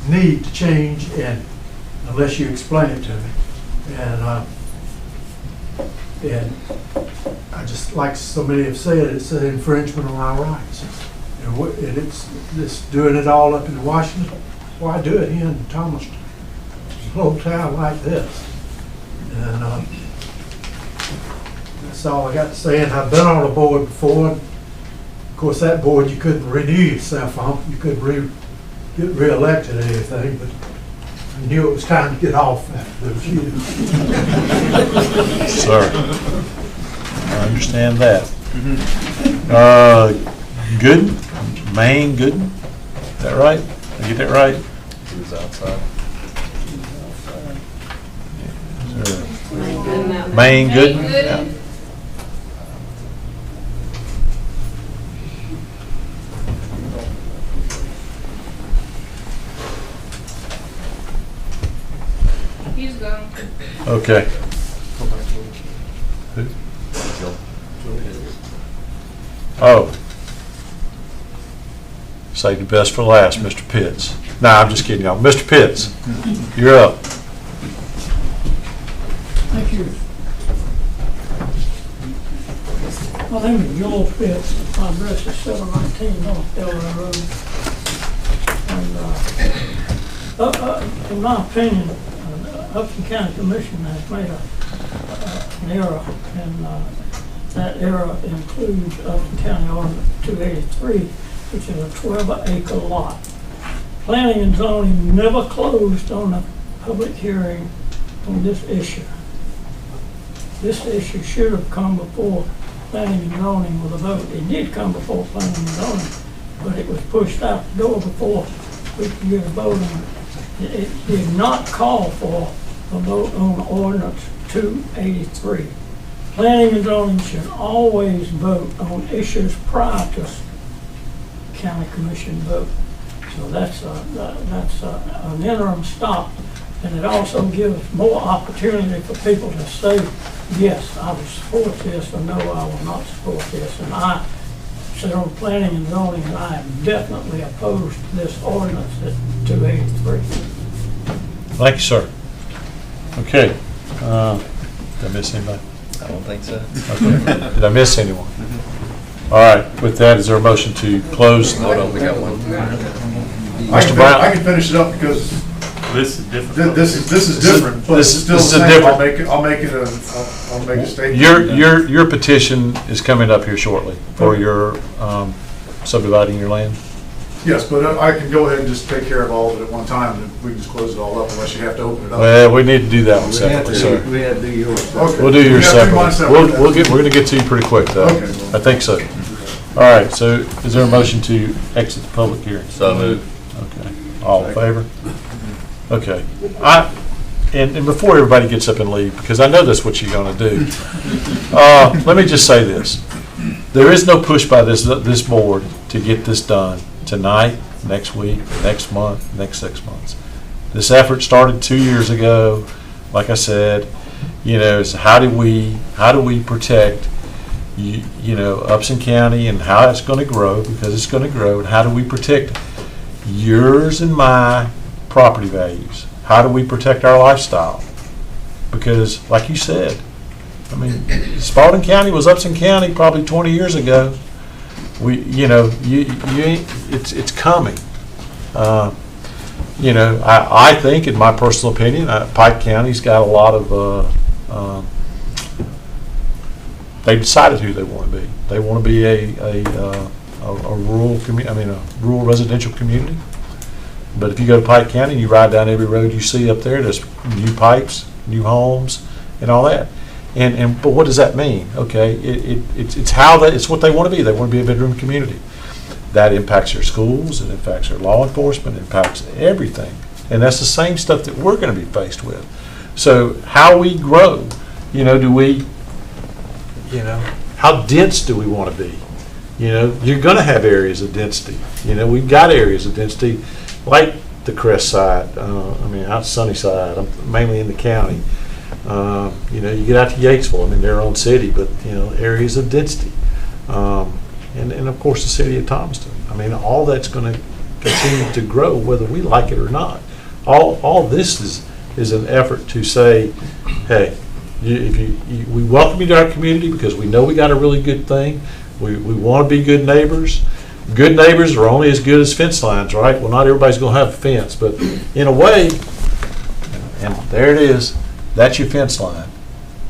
need to change unless you explain it to me. And I just, like so many have said, it's an infringement on our rights. And it's doing it all up in Washington. Why do it here in Thomaston? A little town like this. And that's all I got to say. And I've been on a board before. Of course, that board you couldn't renew yourself on. You couldn't get reelected or anything, but I knew it was time to get off after those years. Sir, I understand that. Gooden, Maine Gooden, is that right? Did I get that right? He was outside. Maine Gooden? Yeah. He's gone. Okay. Who? Oh. Save the best for last, Mr. Pitts. Nah, I'm just kidding y'all. Mr. Pitts, you're up. Thank you. My name is Joel Pitts. My address is 719 North Delaware Road. And in my opinion, Upton County Commission has made an error, and that error includes Upton County Ordinance 283, which is a 12-acre lot. Planning and zoning never closed on a public hearing on this issue. This issue should have come before planning and zoning with a vote. It did come before planning and zoning, but it was pushed out the door before we could get a vote on it. It did not call for a vote on ordinance 283. Planning and zoning should always vote on issues prior to county commission vote. So that's an interim stop, and it also gives more opportunity for people to say, yes, I will support this, or no, I will not support this. And I sit on planning and zoning, and I am definitely opposed to this ordinance at 283. Thank you, sir. Okay. Did I miss anybody? I don't think so. Okay. Did I miss anyone? All right. With that, is there a motion to close? Hold on, we got one. Mr. Brown? I can finish it up because This is different. this is different, but it's still the this is same. different. I'll make a statement. Your petition is coming up here shortly for your subdividing your land. Yes, but I can go ahead and just take care of all of it at one time, and we can just close it all up unless you have to open it up. Well, we need to do that one separately, sir. We have to do yours. We'll do yours separately. We're gonna get to you pretty quick, though. Okay. I think so. All right, so is there a motion to exit the public hearing? So moved. Okay, all in favor? Okay, and before everybody gets up and leave, because I know that's what you're gonna do, let me just say this. There is no push by this board to get this done tonight, next week, next month, next 6 months. This effort started 2 years ago. Like I said, is how do we protect Upson County and how it's going to grow, because it's going to grow, and how do we protect yours and my property values? How do we protect our lifestyle? Because, like you said, Spalding County was Upson County probably 20 years ago. It's coming. I think, in my personal opinion, Pike County's got a lot of. They've decided who they want to be. They want to be a rural community. A rural residential community, But if you go to Pike County and you ride down every road you see up there, there's new pipes, new homes, and all that. But what does that mean? Okay, it's what they want to be. They want to be a bedroom community. That impacts their schools, it impacts their law enforcement, it impacts everything. And that's the same stuff that we're going to be faced with. So how we grow, do we, how dense do we want to be? You're going to have areas of density. We've got areas of density like the Crest side, out Sunnyside, I'm mainly in the county. You get out to Yatesville, their own city, but, areas of density. And of course the city of Thomaston. All that's going to continue to grow whether we like it or not. All this is an effort to say, hey, we welcome you to our community because we know we got a really good thing. We want to be good neighbors. Good neighbors are only as good as fence lines, right? Well, not everybody's going to have a fence, but in a way, and there it is, that's your fence line.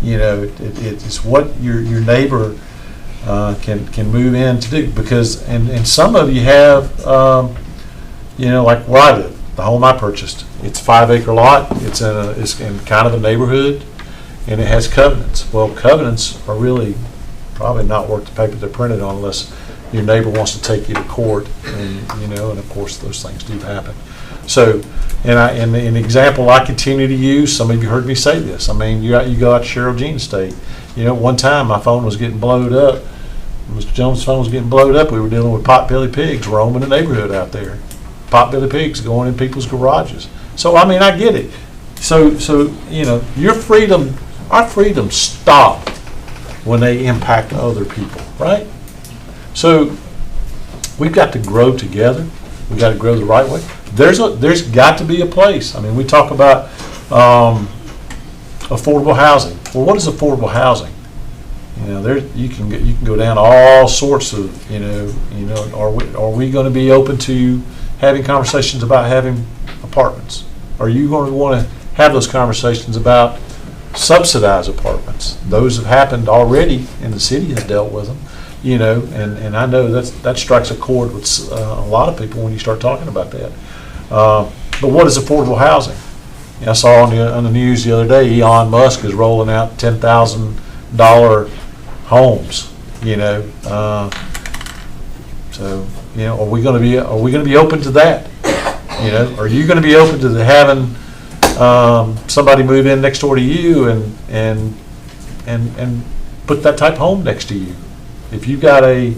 It's what your neighbor can move in to do, because and some of you have like where I live, the home I purchased, it's a 5-acre lot, it's in kind of a neighborhood, and it has covenants. Well, covenants are really probably not worth the paper they're printed on unless your neighbor wants to take you to court, and of course those things do happen. So, and an example I continue to use, some of you heard me say this, you go out to Cheryl Jean Estate, one time my phone was getting blowed up, Mr. Jones' phone was getting blowed up, we were dealing with potbelly pigs roaming the neighborhood out there. Potbelly pigs going in people's garages. So, I get it. So your freedom, our freedom stop when they impact other people, right? So we've got to grow together. We've got to grow the right way. There's got to be a place. We talk about affordable housing. Well, what is affordable housing? You can go down all sorts of, are we going to be open to having conversations about having apartments? Are you going to want to have those conversations about subsidized apartments? Those have happened already, and the city has dealt with them. And I know that strikes a chord with a lot of people when you start talking about that. But what is affordable housing? I saw on the news the other day, Elon Musk is rolling out $10,000 homes. So are we going to be open to that? Are you going to be open to having somebody move in next door to you and put that type of home next to you? If you've got a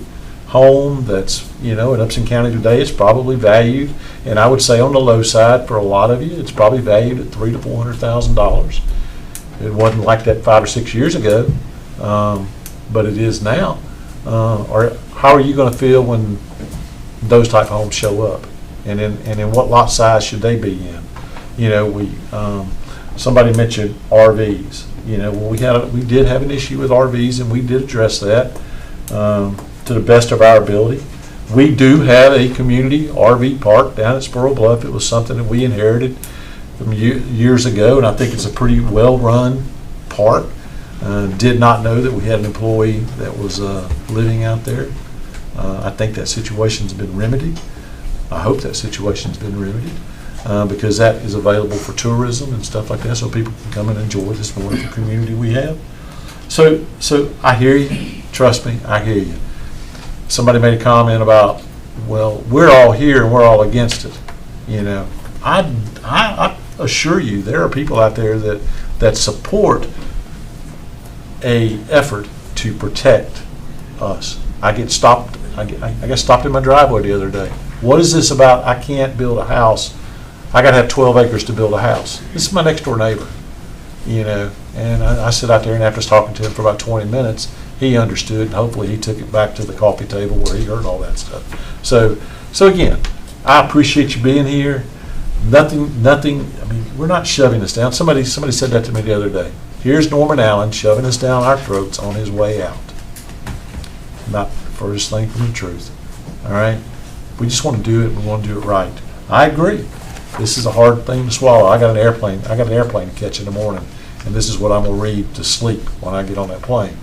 home that's, in Upson County today, it's probably valued, and I would say on the low side for a lot of you, it's probably valued at $300,000 to $400,000. It wasn't like that 5 or 6 years ago, but it is now. Or how are you going to feel when those type of homes show up, and in what lot size should they be in? Somebody mentioned RVs. We did have an issue with RVs, and we did address that. To the best of our ability. We do have a community RV park down at Squirrel Bluff. It was something that we inherited from years ago, and I think it's a pretty well-run park. Did not know that we had an employee that was living out there. I think that situation's been remedied. I hope that situation's been remedied because that is available for tourism and stuff like that, so people can come and enjoy this wonderful community we have. So I hear you. Trust me, I hear you. Somebody made a comment about, well, we're all here and we're all against it. I assure you, there are people out there that support a effort to protect us. I got stopped in my driveway the other day. What is this about? I can't build a house. I got to have 12 acres to build a house. This is my next door neighbor. And I sit out there, and after talking to him for about 20 minutes, he understood, and hopefully he took it back to the coffee table where he heard all that stuff. So again, I appreciate you being here. Nothing, we're not shoving this down. Somebody said that to me the other day. Here's Norman Allen shoving us down our throats on his way out. Not the furthest thing from the truth. All right? We just want to do it. We want to do it right. I agree. This is a hard thing to swallow. I got an airplane to catch in the morning, and this is what I'm gonna read to sleep when I get on that plane.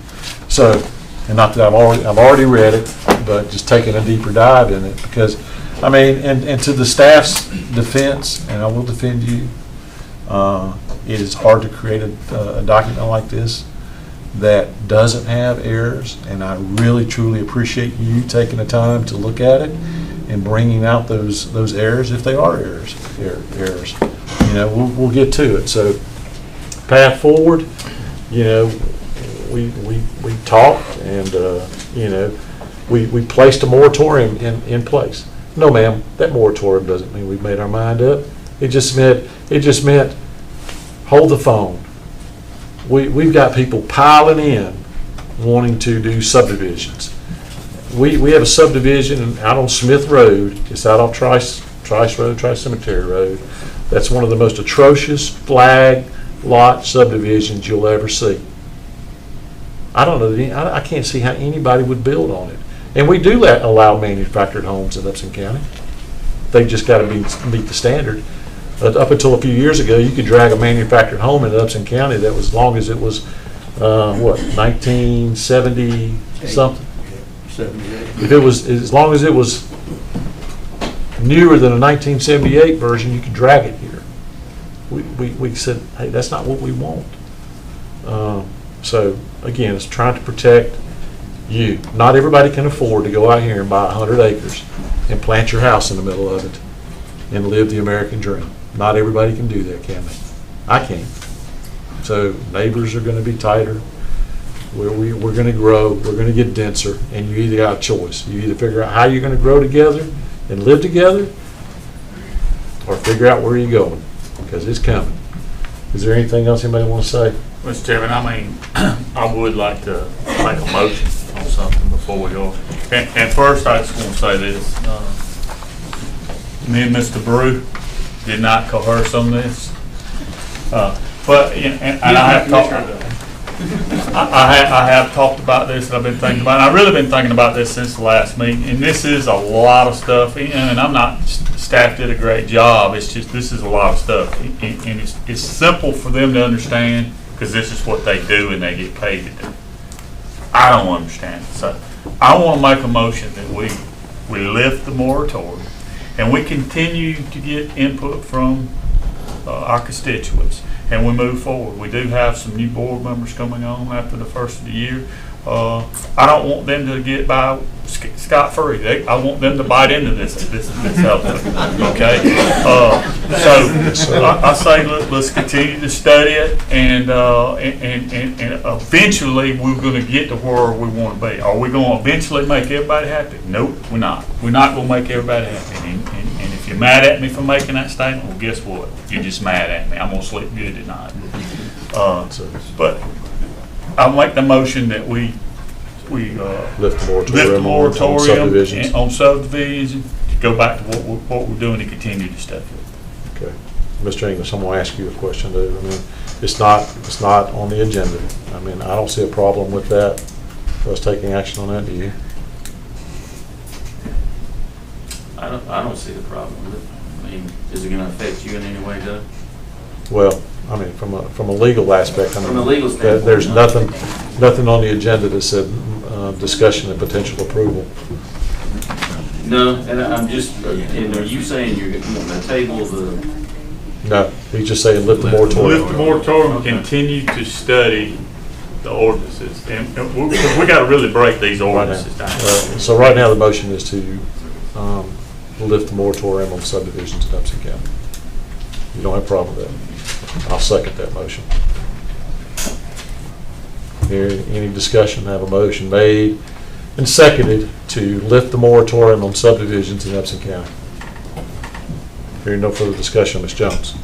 So, and not that I've already read it, but just taking a deeper dive in it, because I mean, and to the staff's defense, and I will defend you, it is hard to create a document like this that doesn't have errors, and I really truly appreciate you taking the time to look at it and bringing out those errors if they are errors. You know, we'll get to it. So, path forward. You know, we talked, and you know, we placed a moratorium in place. No, ma'am, that moratorium doesn't mean we've made our mind up. It just meant hold the phone. We've got people piling in wanting to do subdivisions. We have a subdivision out on Smith Road. It's out off Trice Road, Trice Cemetery Road. That's one of the most atrocious flag lot subdivisions you'll ever see. I don't know. I can't see how anybody would build on it. And we do allow manufactured homes in Upson County. They just got to meet the standard. Up until a few years ago, you could drag a manufactured home into Upson County that was as long as it was, 1970 something? 78. If it was, as long as it was newer than a 1978 version, you could drag it here. We said, hey, that's not what we want. So again, it's trying to protect you. Not everybody can afford to go out here and buy 100 acres and plant your house in the middle of it and live the American dream. Not everybody can do that, can they? I can't. So neighbors are going to be tighter. We're going to grow. We're going to get denser. And you either got a choice. You either figure out how you're going to grow together and live together, or figure out where you're going, because it's coming. Is there anything else anybody want to say? Mr. Chairman, I mean, I would like to make a motion on something before we go. And first, I just want to say this. Me and Mr. Brew did not coerce on this. But, and I have talked, I have talked about this, and I've been thinking about it. I've really been thinking about this since the last meeting, and this is a lot of stuff, and I'm not, staff did a great job. It's just, this is a lot of stuff. And it's simple for them to understand, because this is what they do and they get paid to do. I don't understand it. So I want to make a motion that we lift the moratorium and we continue to get input from our constituents, and we move forward. We do have some new board members coming on after the first of the year. I don't want them to get by scot-free. I want them to bite into this health. Okay? So I say let's continue to study it, and eventually we're going to get to where we want to be. Are we going to eventually make everybody happy? Nope, we're not. We're not going to make everybody happy. And if you're mad at me for making that statement, well, guess what? You're just mad at me. I'm going to sleep good at night. But I'll make the motion that we lift the moratorium on subdivision, to go back to what we're doing to continue to study. Okay. Mr. English, I'm going to ask you a question, though. I mean, it's not on the agenda. I mean, I don't see a problem with that, us taking action on that, do you? I don't see the problem with it. I mean, is it going to affect you in any way, Doug? Well, I mean, from a legal aspect, I mean, From a legal standpoint, there's no. nothing on the agenda that said discussion and potential approval. No, and I'm just, and are you saying you're going to table the? No, he's just saying lift the moratorium. Lift the moratorium, continue to study the ordinances, and we got to really break these ordinances down. So right now, the motion is to lift the moratorium on subdivisions in Upson County. You don't have a problem with that? I'll second that motion. Any discussion? I have a motion made and seconded to lift the moratorium on subdivisions in Upson County. Hearing no further discussion, Ms. Jones.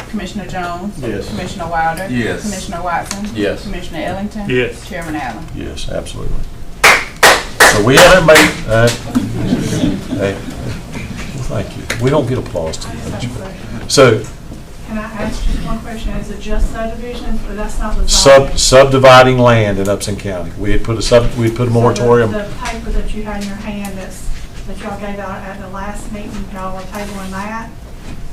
Commissioner Jones? Yes. Commissioner Wilder? Yes. Commissioner Watson? Yes. Commissioner Ellington? Yes. Chairman Allen? Yes, absolutely. So we haven't made, hey, thank you. We don't get applause tonight. So, Can I ask just one question? Is it just subdivisions, or that's not the zoning? subdividing land in Upson County. We had put a moratorium. So the paper that you had in your hand that y'all gave out at the last meeting, y'all were tabling that?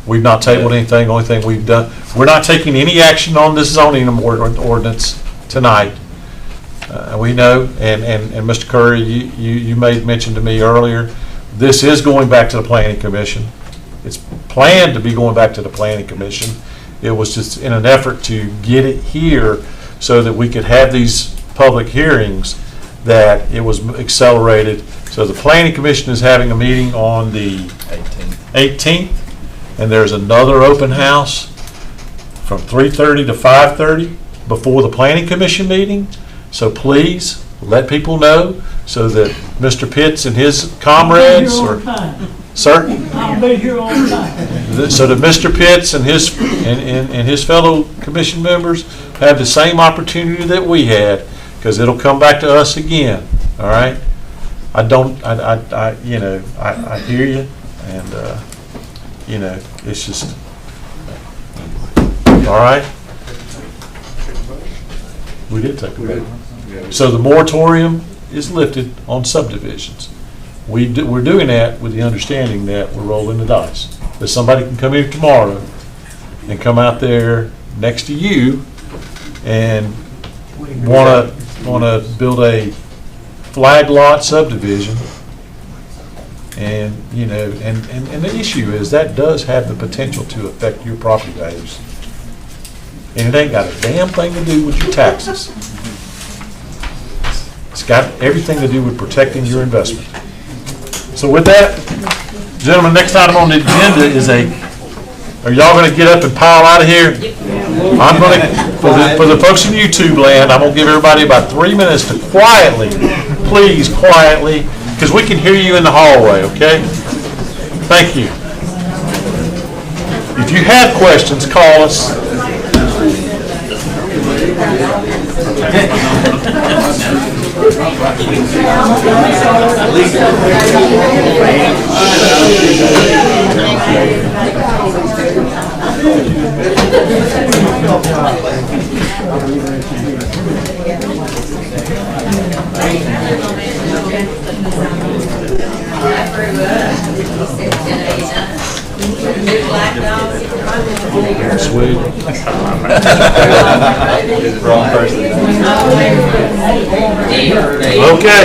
We've not tabled anything. Only thing we've done, we're not taking any action on this zoning ordinance tonight. We know, and Mr. Curry, you made mention to me earlier, This is going back to the planning commission. It's planned to be going back to the planning commission. It was just in an effort to get it here so that we could have these public hearings, that it was accelerated. So the planning commission is having a meeting on the 18th, and there's another open house from 3:30 to 5:30 before the planning commission meeting. So please let people know so that Mr. Pitts and his comrades, I'll or, be here all the time. sir? I'll be here all the time. So that Mr. Pitts and his fellow commission members have the same opportunity that we had, because it'll come back to us again, all right? I hear you, and, it's just, all right? We did take a vote. So the moratorium is lifted on subdivisions. We're doing that with the understanding that we're rolling the dice. That somebody can come here tomorrow and come out there next to you and want to build a flag lot subdivision. And, and the issue is that does have the potential to affect your property values. And it ain't got a damn thing to do with your taxes. It's got everything to do with protecting your investment. So with that, gentlemen, next item on the agenda is are y'all gonna get up and pile out of here? I'm gonna, for the folks in YouTube land, I'm gonna give everybody about 3 minutes to quietly, please quietly, because we can hear you in the hallway, okay? Thank you. If you have questions, call us. Sweet. Wrong person. Okay.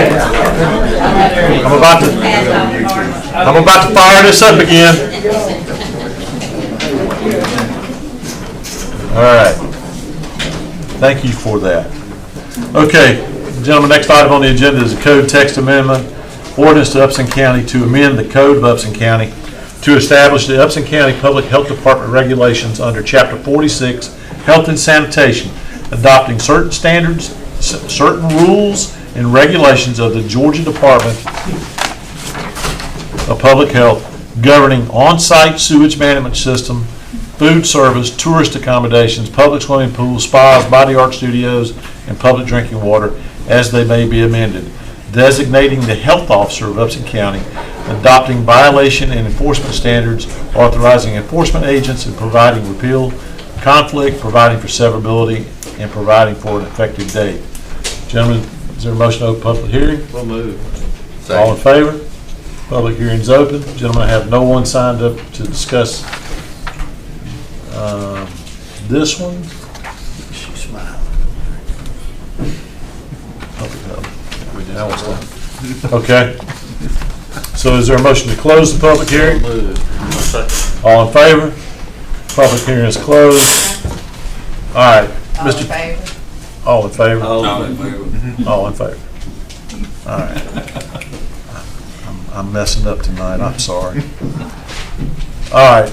I'm about to fire this up again. All right. Thank you for that. Okay, gentlemen, next item on the agenda is a code text amendment, ordinance to Upson County to amend the code of Upson County to establish the Upson County Public Health Department regulations under Chapter 46, Health and Sanitation, adopting certain standards, certain rules and regulations of the Georgia Department of Public Health governing on-site sewage management system, food service, tourist accommodations, public swimming pools, spas, body art studios, and public drinking water as they may be amended, designating the health officer of Upson County, adopting violation and enforcement standards, authorizing enforcement agents, and providing repeal conflict, providing for severability, and providing for an effective date. Gentlemen, is there a motion to open public hearing? We'll move. All in favor? Public hearing's open. Gentlemen, I have no one signed up to discuss this one. That one's done. Okay. So is there a motion to close the public hearing? All in favor? Public hearing is closed. All right. All in favor? All in favor. All in favor. All right. I'm messing up tonight, I'm sorry. All right,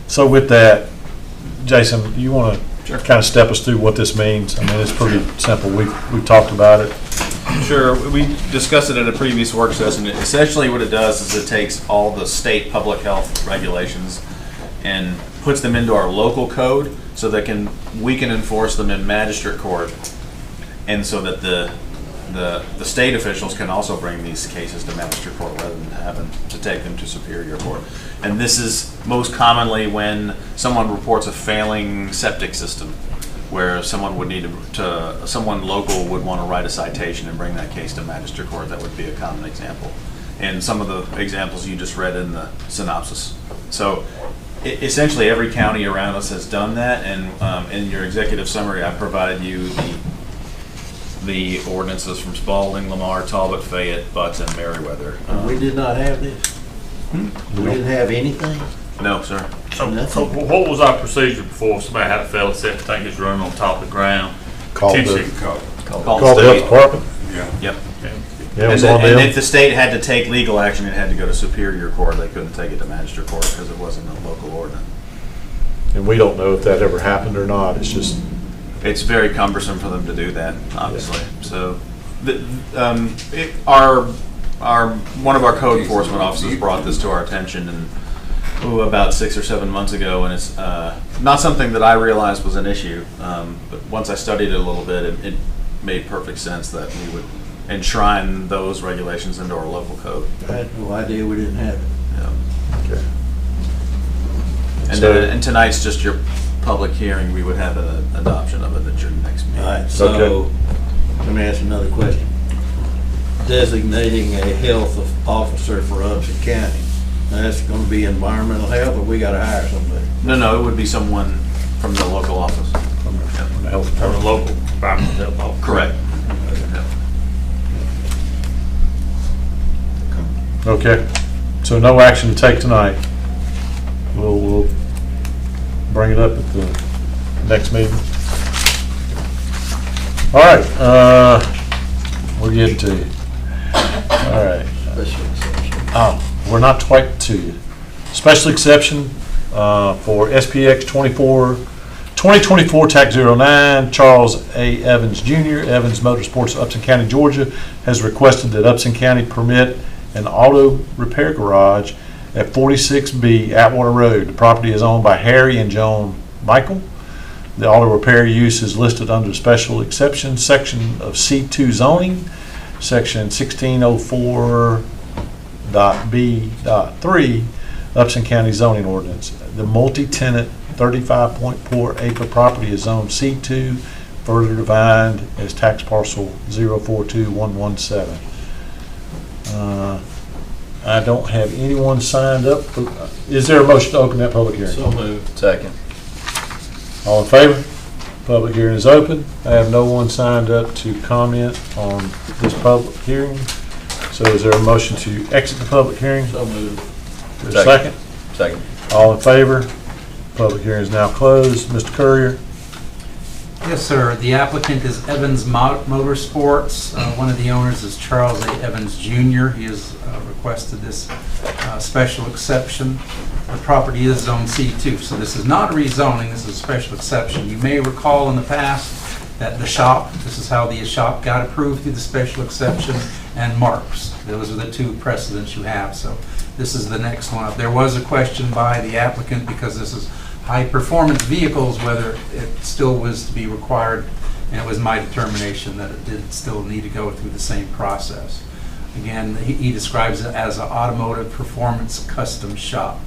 so with that, Jason, you want to kind of step us through what this means? I mean, it's pretty simple. We've talked about it. Sure, we discussed it at a previous work session. Essentially what it does is it takes all the state public health regulations and puts them into our local code so that we can enforce them in magistrate court, and so that the state officials can also bring these cases to magistrate court rather than having to take them to superior court. And this is most commonly when someone reports a failing septic system, where someone would need someone local would want to write a citation and bring that case to magistrate court. That would be a common example. And some of the examples you just read in the synopsis. So essentially every county around us has done that, and in your executive summary I provided you the ordinances from Spalding, Lamar, Talbot, Fayette, Butts, and Meriwether. We did not have this. We didn't have anything. No, sir. So what was our procedure before somebody had a failed septic tank that's running on top of the ground? Call the- Potentially- Call Call the health state. department. Yep. Yeah, it was And on and them. if the state had to take legal action, it had to go to Superior Court. They couldn't take it to Magistrate Court because it wasn't a local ordinance. And we don't know if that ever happened or not. It's just, It's very cumbersome for them to do that, obviously. So, one of our code enforcement officers brought this to our attention about 6 or 7 months ago, and it's not something that I realized was an issue. But once I studied it a little bit, it made perfect sense that we would enshrine those regulations into our local code. I had no idea we didn't have it. Yeah. okay. And, So- and tonight's just your public hearing. We would have an adoption of it at your next meeting. All right, so, let me ask another question. Designating a health officer for Upson County, that's gonna be environmental health, or we gotta hire somebody? No, it would be someone from the local office. From the health Or the department. local environmental health officer. Correct. Okay, so no action to take tonight. We'll bring it up at the next meeting. All right, we're getting to you. All right. Oh, we're not quite to you. Special exception for SPX 2024 Tax 09, Charles A. Evans Jr., Evans Motorsports, Upson County, Georgia, has requested that Upson County permit an auto repair garage at 46B Atwater Road. The property is owned by Harry and Joan Michael. The auto repair use is listed under special exception section of C2 zoning, section 1604.B.3 Upson County zoning ordinance. The multi-tenant 35.4 acre property is zoned C2, further defined as tax parcel 042117. I don't have anyone signed up. Is there a motion to open that public hearing? So moved. Second. All in favor? Public hearing is open. I have no one signed up to comment on this public hearing. So is there a motion to exit the public hearing? So moved. Is there a second? Second. All in favor? Public hearing is now closed. Mr. Courier? Yes, sir. The applicant is Evans Motorsports. One of the owners is Charles A. Evans Jr. He has requested this special exception. The property is zone C2, so this is not a rezoning, this is a special exception. You may recall in the past that the shop, this is how the shop got approved through the special exception, and Marks. Those are the two precedents you have, so this is the next one up. There was a question by the applicant, because this is high-performance vehicles, whether it still was to be required, and it was my determination that it did still need to go through the same process. Again, he describes it as an automotive performance custom shop.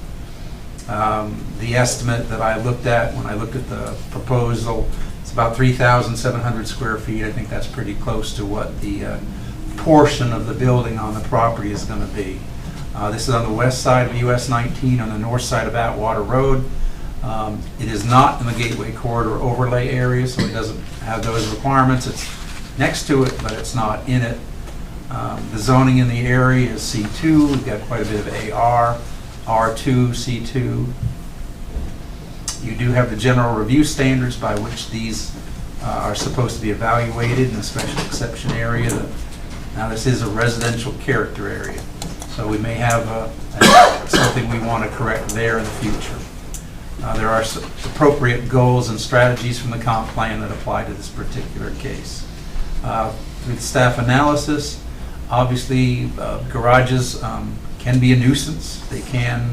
The estimate that I looked at when I looked at the proposal, it's about 3,700 square feet. I think that's pretty close to what the portion of the building on the property is going to be. This is on the west side of US 19, on the north side of Atwater Road. It is not in the Gateway Corridor overlay area, so it doesn't have those requirements. It's next to it, but it's not in it. The zoning in the area is C2. We've got quite a bit of AR, R2, C2. You do have the general review standards by which these are supposed to be evaluated in the special exception area. Now, this is a residential character area, so we may have something we want to correct there in the future. There are appropriate goals and strategies from the comp plan that apply to this particular case. With staff analysis, obviously garages can be a nuisance. They can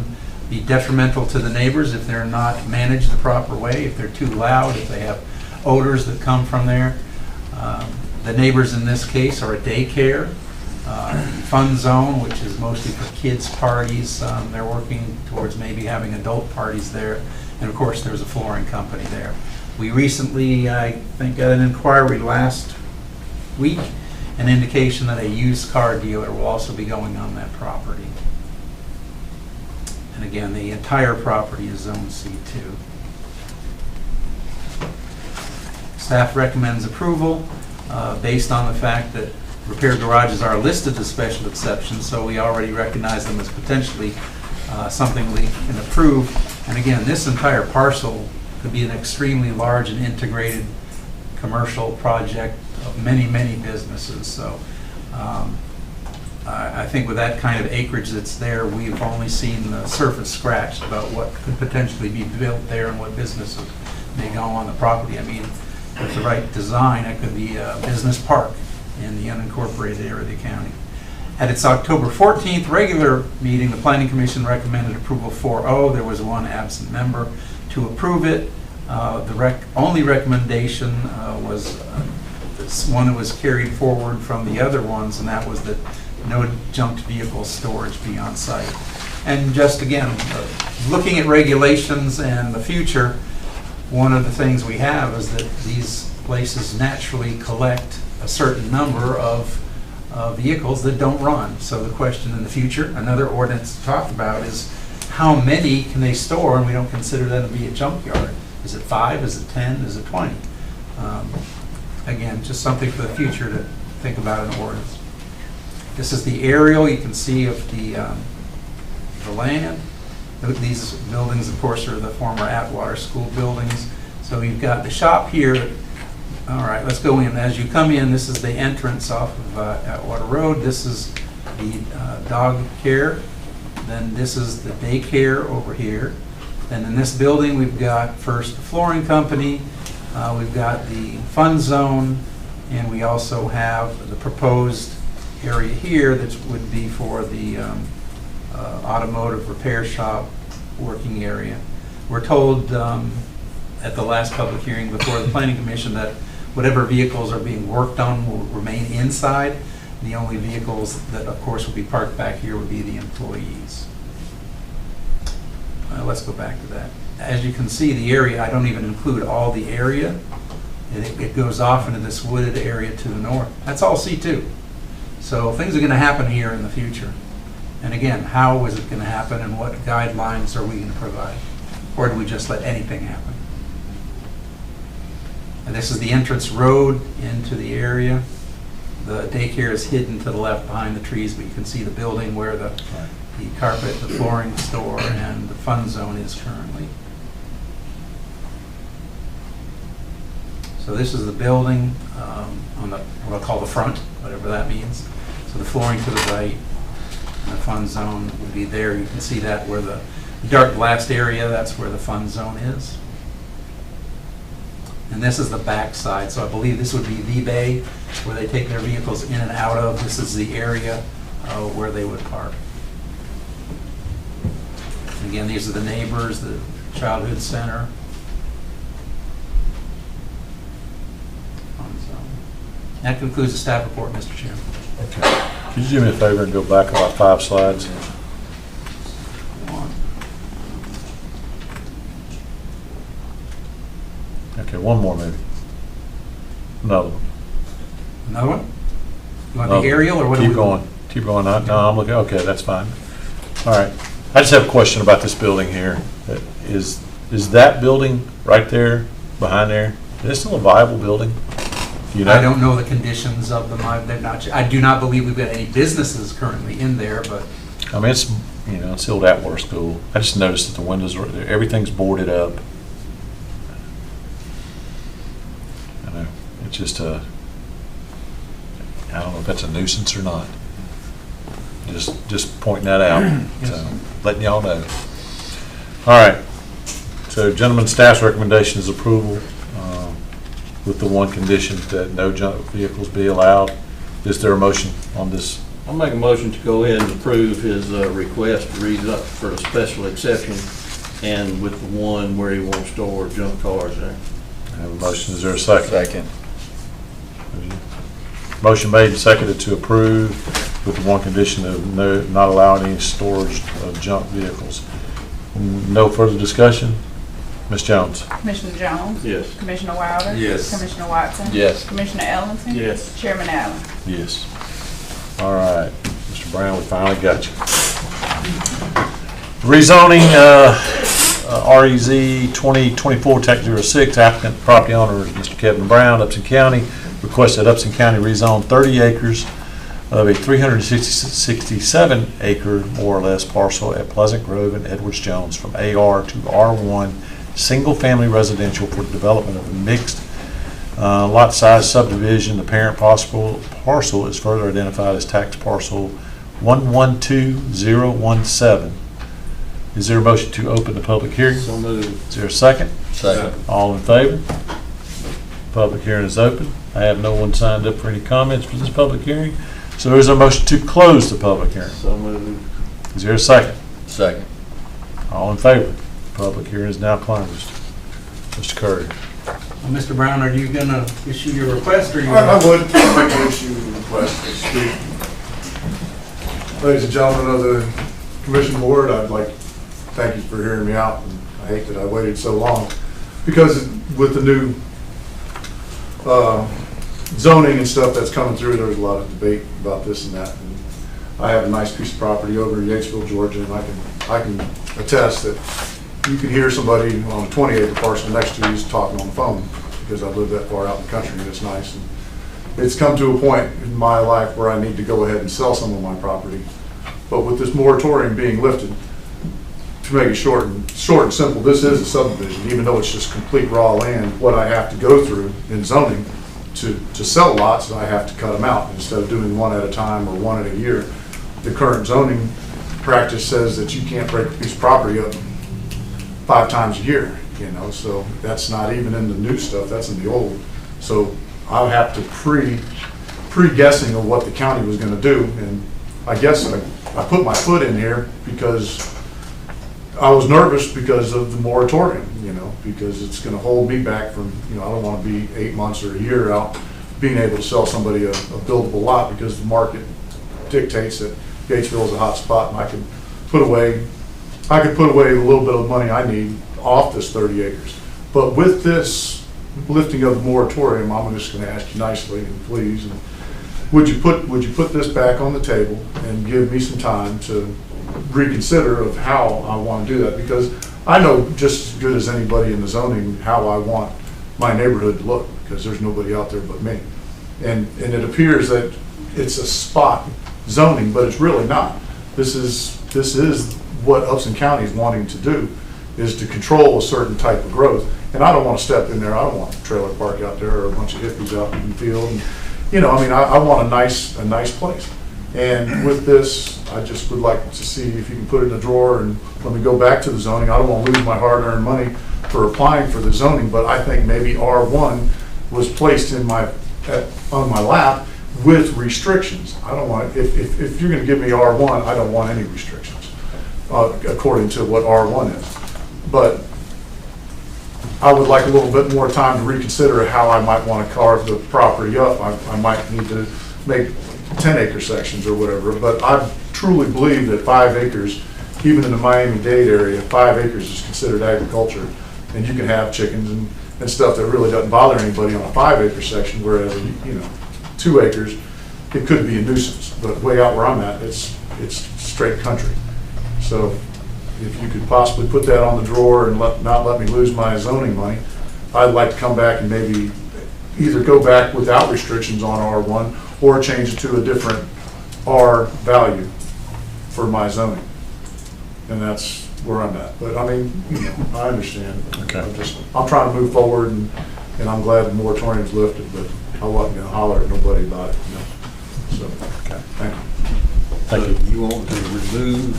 be detrimental to the neighbors if they're not managed the proper way, if they're too loud, if they have odors that come from there. The neighbors in this case are a daycare, fun zone, which is mostly for kids' parties. They're working towards maybe having adult parties there. And of course, there's a flooring company there. We recently, I think, got an inquiry last week, an indication that a used car dealer will also be going on that property. And again, the entire property is zone C2. Staff recommends approval. based on the fact that repair garages are listed as special exceptions, so we already recognize them as potentially something we can approve. And again, this entire parcel could be an extremely large and integrated commercial project of many, many businesses. So I think with that kind of acreage that's there, we've only seen the surface scratched about what could potentially be built there and what businesses may go on the property. I mean, with the right design, it could be a business park in the unincorporated area of the county. At its October 14th regular meeting, the Planning Commission recommended approval 4-0. There was one absent member to approve it. The only recommendation was one that was carried forward from the other ones, and that was that no junked vehicle storage be on site. And just again, looking at regulations and the future, one of the things we have is that these places naturally collect a certain number of vehicles that don't run. So the question in the future, another ordinance to talk about, is how many can they store, and we don't consider that to be a junkyard. Is it 5? Is it 10? Is it 20? Again, just something for the future to think about in ordinance. This is the aerial you can see of the land. These buildings, of course, are the former Atwater School buildings. So you've got the shop here. All right, let's go in. As you come in, this is the entrance off of Atwater Road. This is the dog care. Then this is the daycare over here. Then in this building, we've got first the flooring company. We've got the fun zone, and we also have the proposed area here that would be for the automotive repair shop working area. We're told at the last public hearing before the Planning Commission that whatever vehicles are being worked on will remain inside. The only vehicles that, of course, will be parked back here would be the employees. Let's go back to that. As you can see, the area, I don't even include all the area. It goes off into this wooded area to the north. That's all C2. So things are going to happen here in the future. And again, how is it going to happen, and what guidelines are we going to provide? Or do we just let anything happen? And this is the entrance road into the area. The daycare is hidden to the left behind the trees, but you can see the building where the carpet, the flooring store, and the fun zone is currently. So this is the building on the, what I'll call the front, whatever that means. So the flooring to the right, and the fun zone would be there. You can see that where the dark blast area, that's where the fun zone is. And this is the back side, so I believe this would be the bay where they take their vehicles in and out of. This is the area where they would park. And again, these are the neighbors, the childhood center. That concludes the staff report, Mr. Chairman. Okay. Could you do me a favor and go back about 5 slides? Okay, one more maybe. Another one. Another one? You want the aerial, or what? Keep going. Keep going. No, I'm looking. Okay, that's fine. All right. I just have a question about this building here. Is that building right there, behind there, is it still a viable building? You know? I don't know the conditions of them. I do not believe we've got any businesses currently in there, but. I mean, it's, it's the old Atwater School. I just noticed that the windows are, everything's boarded up. I know. It's just I don't know if that's a nuisance or not. Just pointing that out. Yes. So, letting y'all know. All right. So, gentlemen, staff's recommendation is approval with the one condition that no junk vehicles be allowed. Is there a motion on this? I'll make a motion to go ahead and approve his request to read it up for a special exception, and with the one where he won't store junk cars there. I have a motion. Is there a second? Second. Motion made and seconded to approve with the one condition of not allowing any storage of junk vehicles. No further discussion? Ms. Jones? Commissioner Jones? Yes. Commissioner Wilder? Yes. Commissioner Watson? Yes. Commissioner Ellington? Yes. Chairman Allen? Yes. All right. Mr. Brown, we finally got you. Rezoning REZ 2024-06, applicant property owner is Mr. Kevin Brown, Upson County, request that Upson County rezone 30 acres of a 367 acre, more or less, parcel at Pleasant Grove and Edwards Jones from AR to R1, single-family residential for the development of a mixed lot size subdivision. The parent parcel is further identified as tax parcel 112017. Is there a motion to open the public hearing? So moved. Is there a second? Second. All in favor? Public hearing is open. I have no one signed up for any comments for this public hearing. So there is a motion to close the public hearing. So moved. Is there a second? Second. All in favor? Public hearing is now closed. Mr. Curry. Well, Mr. Brown, are you going to issue your request, or you? I would like to issue a request to speak. Ladies and gentlemen of the commission board, I'd like to thank you for hearing me out. And I hate that I waited so long, because with the new zoning and stuff that's coming through, there was a lot of debate about this and that. And I have a nice piece of property over in Yatesville, Georgia, and I can attest that you can hear somebody on a 20-acre parcel next to you is talking on the phone, because I live that far out in the country, and it's nice. And it's come to a point in my life where I need to go ahead and sell some of my property. But with this moratorium being lifted, to make it short and simple, this is a subdivision, even though it's just complete raw land. What I have to go through in zoning to sell lots, I have to cut them out instead of doing one at a time or one at a year. The current zoning practice says that you can't break a piece of property up 5 times a year, so that's not even in the new stuff, that's in the old. So I'll have to pre-guessing of what the county was gonna do, and I guess I put my foot in here because I was nervous because of the moratorium, because it's gonna hold me back from, I don't wanna be 8 months or a year out being able to sell somebody a buildable lot, because the market dictates that Gatesville is a hot spot, and I could put away a little bit of money I need off this 30 acres. But with this lifting of the moratorium, I'm just gonna ask you nicely and please, and would you put this back on the table and give me some time to reconsider of how I want to do that? Because I know just as good as anybody in the zoning how I want my neighborhood to look, because there's nobody out there but me. And it appears that it's a spot zoning, but it's really not. This is what Upson County is wanting to do, is to control a certain type of growth. And I don't want to step in there. I don't want a trailer park out there or a bunch of hippies out in the field. And, I want a nice place. And with this, I just would like to see if you can put it in a drawer and let me go back to the zoning. I don't want to lose my hard-earned money for applying for the zoning, but I think maybe R1 was placed on my lap with restrictions. I don't want, if you're going to give me R1, I don't want any restrictions, according to what R1 is. But I would like a little bit more time to reconsider how I might want to carve the property up. I might need to make 10-acre sections or whatever, but I truly believe that 5 acres, even in the Miami-Dade area, 5 acres is considered agriculture, and you can have chickens and stuff that really doesn't bother anybody on a 5-acre section, whereas, 2 acres, it could be a nuisance. But way out where I'm at, it's straight country. So if you could possibly put that on the drawer and not let me lose my zoning money, I'd like to come back and maybe either go back without restrictions on R1 or change it to a different R value for my zoning. And that's where I'm at. But I understand. Okay. I'm trying to move forward, and I'm glad the moratorium's lifted, but I wasn't gonna holler at nobody about it, So, okay, thank you. Thank you. You want to remove?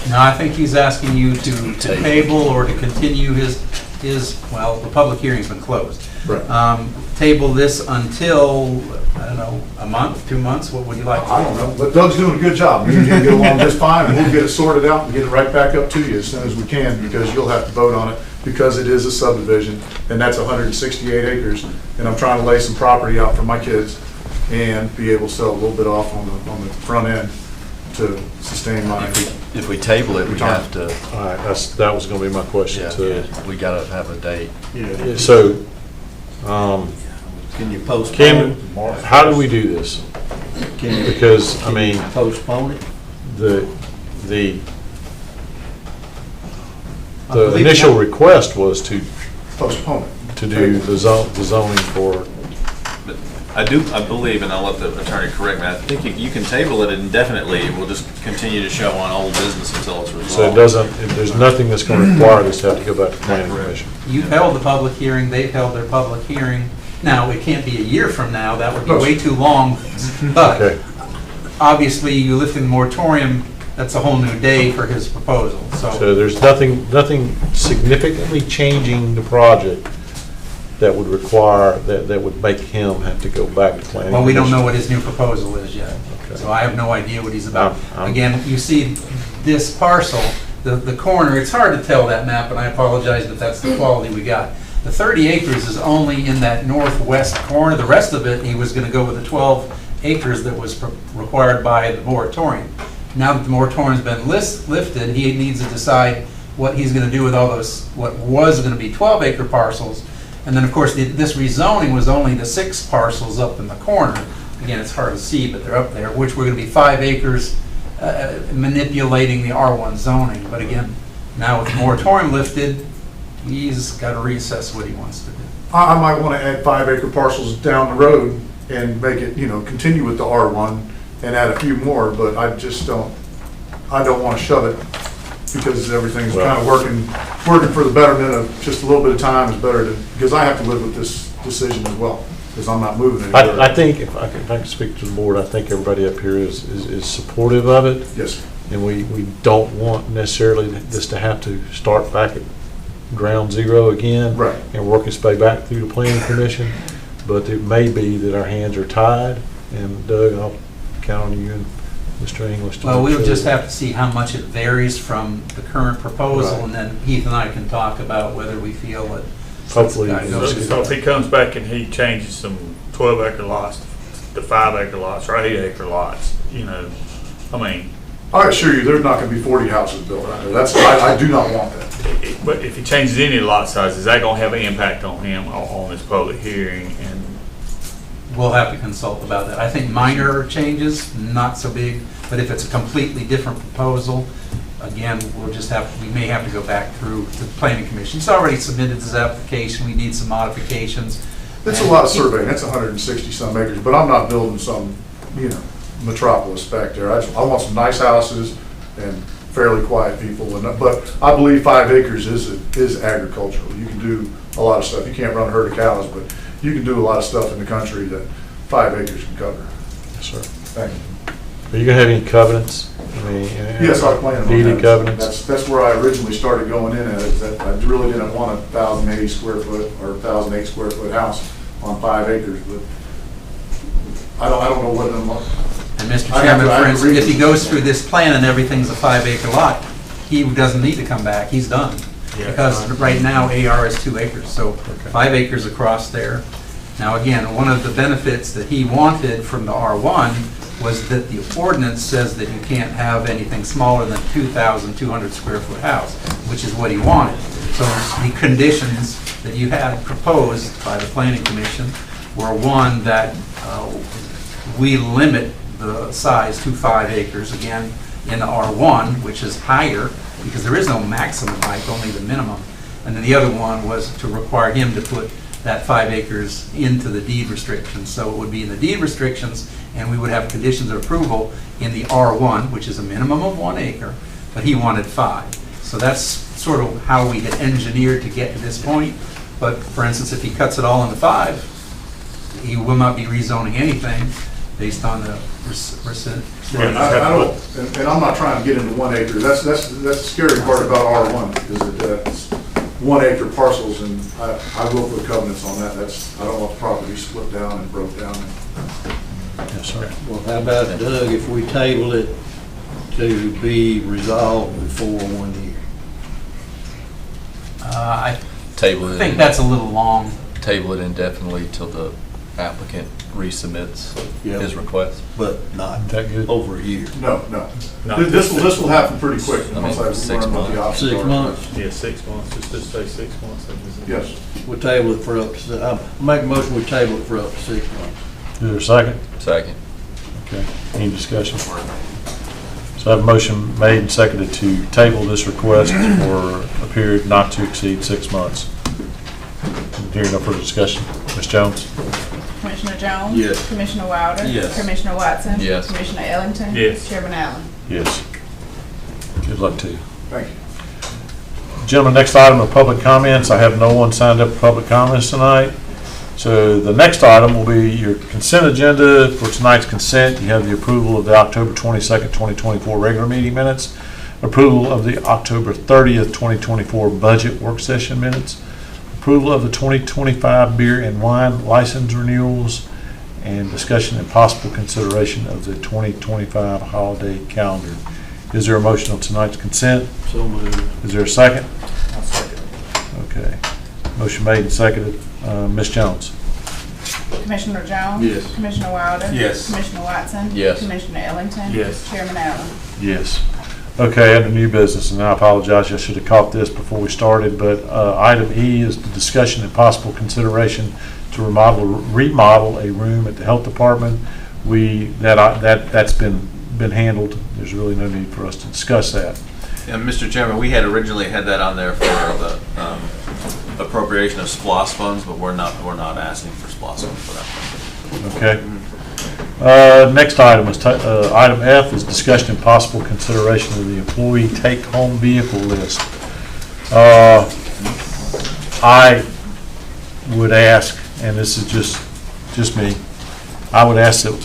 No, I think he's asking you to table or to continue his, the public hearing's been closed. Right. Table this until, I don't know, a month, 2 months, what would you like? I don't know, but Doug's doing a good job. Me and him get along just fine, and we'll get it sorted out and get it right back up to you as soon as we can, because you'll have to vote on it, because it is a subdivision, and that's 168 acres, and I'm trying to lay some property out for my kids and be able to sell a little bit off on the front end to sustain my. If we table it, we have to. All right, that was going to be my question too. We got to have a date. Yeah. So, Can you postpone? How do we do this? Because Postpone it? the initial request was to postpone it, to do the zoning for I believe, and I'll let the attorney correct me, I think you can table it indefinitely. It will just continue to show on old business until it's resolved. So it doesn't, there's nothing that's going to require this to have to go back to planning commission. You've held the public hearing, they've held their public hearing. Now, it can't be a year from now, that would be way too long. But Okay. obviously, you lift in the moratorium, that's a whole new day for his proposal, So there's nothing significantly changing the project that would require, that would make him have to go back to planning. Well, we don't commission. know what his new proposal is yet, Okay. so I have no idea what he's about. I'm- Again, you see this parcel, the corner, it's hard to tell that map, and I apologize, but that's the quality we got. The 30 acres is only in that northwest corner. The rest of it, he was gonna go with the 12 acres that was required by the moratorium. Now that the moratorium's been lifted, he needs to decide what he's gonna do with all those, what was gonna be 12-acre parcels. And then, of course, this rezoning was only the 6 parcels up in the corner. Again, it's hard to see, but they're up there, which were gonna be 5 acres, manipulating the R1 zoning. But again, now with the moratorium lifted, he's got to reassess what he wants to do. I might want to add 5-acre parcels down the road and make it, continue with the R1 and add a few more, but I don't want to shove it because everything's kind of working for the betterment of just a little bit of time is better because I have to live with this decision as well, because I'm not moving anywhere. I think, if I can speak to the board, I think everybody up here is supportive of it. Yes. And we don't want necessarily this to have to start back at ground zero again. Right. And work its way back through the planning commission. But it may be that our hands are tied, and Doug, I'll count on you and Mr. English to Well, make we'll sure just that- have to see how much it varies from the current proposal, Right. and then Heath and I can talk about whether we feel that. Hopefully that's the guy you'll goes. So if he comes back and he changes some 12-acre lots to 5-acre lots or 8-acre lots, I mean, I assure you, there's not going to be 40 houses built out there. I do not want that. but if he changes any of the lot sizes, is that gonna have an impact on him on this public hearing? And We'll have to consult about that. I think minor changes, not so big, but if it's a completely different proposal, again, we may have to go back through to the planning commission. He's already submitted his application, we need some modifications. It's a lot of surveying, that's 160 some acres, but I'm not building some, metropolis back there. I want some nice houses and fairly quiet people, but I believe 5 acres is agricultural. You can do a lot of stuff. You can't run a herd of cows, but you can do a lot of stuff in the country that 5 acres can cover. Yes, sir. Thank you. Are you gonna have any covenants? Yes, I plan on Deeded that. covenants? That's where I originally started going in at, is that I really didn't want a 1,080 square foot or 1,008 square foot house on 5 acres, but I don't know what them are. And Mr. I have Chairman, to- I for have to instance, read if he it. goes through this plan and everything's a 5-acre lot, he doesn't need to come back, he's done. Yeah. Because right now, AR is 2 acres, so 5 acres across there. Now, again, one of the benefits that he wanted from the R1 was that the ordinance says that you can't have anything smaller than 2,200 square foot house, which is what he wanted. So the conditions that you had proposed by the planning commission were, one, that we limit the size to 5 acres, again, in the R1, which is higher, because there is no maximum height, only the minimum. And then the other one was to require him to put that 5 acres into the deed restrictions. So it would be in the deed restrictions, and we would have conditions of approval in the R1, which is a minimum of 1 acre, but he wanted 5. So that's sort of how we had engineered to get to this point. But for instance, if he cuts it all into 5, he will not be rezoning anything based on the I don't, and I'm not trying to get into 1 acre. That's the scary part about R1, is that it's 1 acre parcels, and I will put covenants on that. I don't want the property split down and broke down. Yes, sir. Well, how about, Doug, if we table it to be resolved before 1 year? I Table it. think that's a little long. Table it indefinitely till the applicant resubmits his request. But not over a year. No. This will happen pretty quick. I mean, once I 6 learn what the months. options 6 are. months? yeah, 6 months, just say 6 months. Yes. We'll table it for up to, I'll make a motion, we table it for up to 6 months. Is there a second? Second. Okay, any discussion? So I have a motion made and seconded to table this request for a period not to exceed 6 months. Hearing no further discussion. Ms. Jones? Commissioner Jones? Yes. Commissioner Wilder? Yes. Commissioner Watson? Yes. Commissioner Ellington? Yes. Chairman Allen? Yes. Good luck to you. Thank you. Gentlemen, next item of public comments. I have no one signed up for public comments tonight. So the next item will be your consent agenda. For tonight's consent, you have the approval of the October 22nd, 2024 regular meeting minutes, approval of the October 30th, 2024 budget work session minutes, approval of the 2025 beer and wine license renewals, and discussion and possible consideration of the 2025 holiday calendar. Is there a motion on tonight's consent? So moved. Is there a second? I'll second. Okay. Motion made and seconded. Ms. Jones? Commissioner Jones? Yes. Commissioner Wilder? Yes. Commissioner Watson? Yes. Commissioner Ellington? Yes. Chairman Allen? Yes. Okay, under new business, and I apologize, I should have caught this before we started, but item E is the discussion and possible consideration to remodel a room at the health department. That's been handled. There's really no need for us to discuss that. And Mr. Chairman, we had originally had that on there for the appropriation of SPOS funds, but we're not asking for SPOS funds for that. Okay. Next item is item F is discussion and possible consideration of the employee take-home vehicle list. I would ask, and this is just me, I would ask that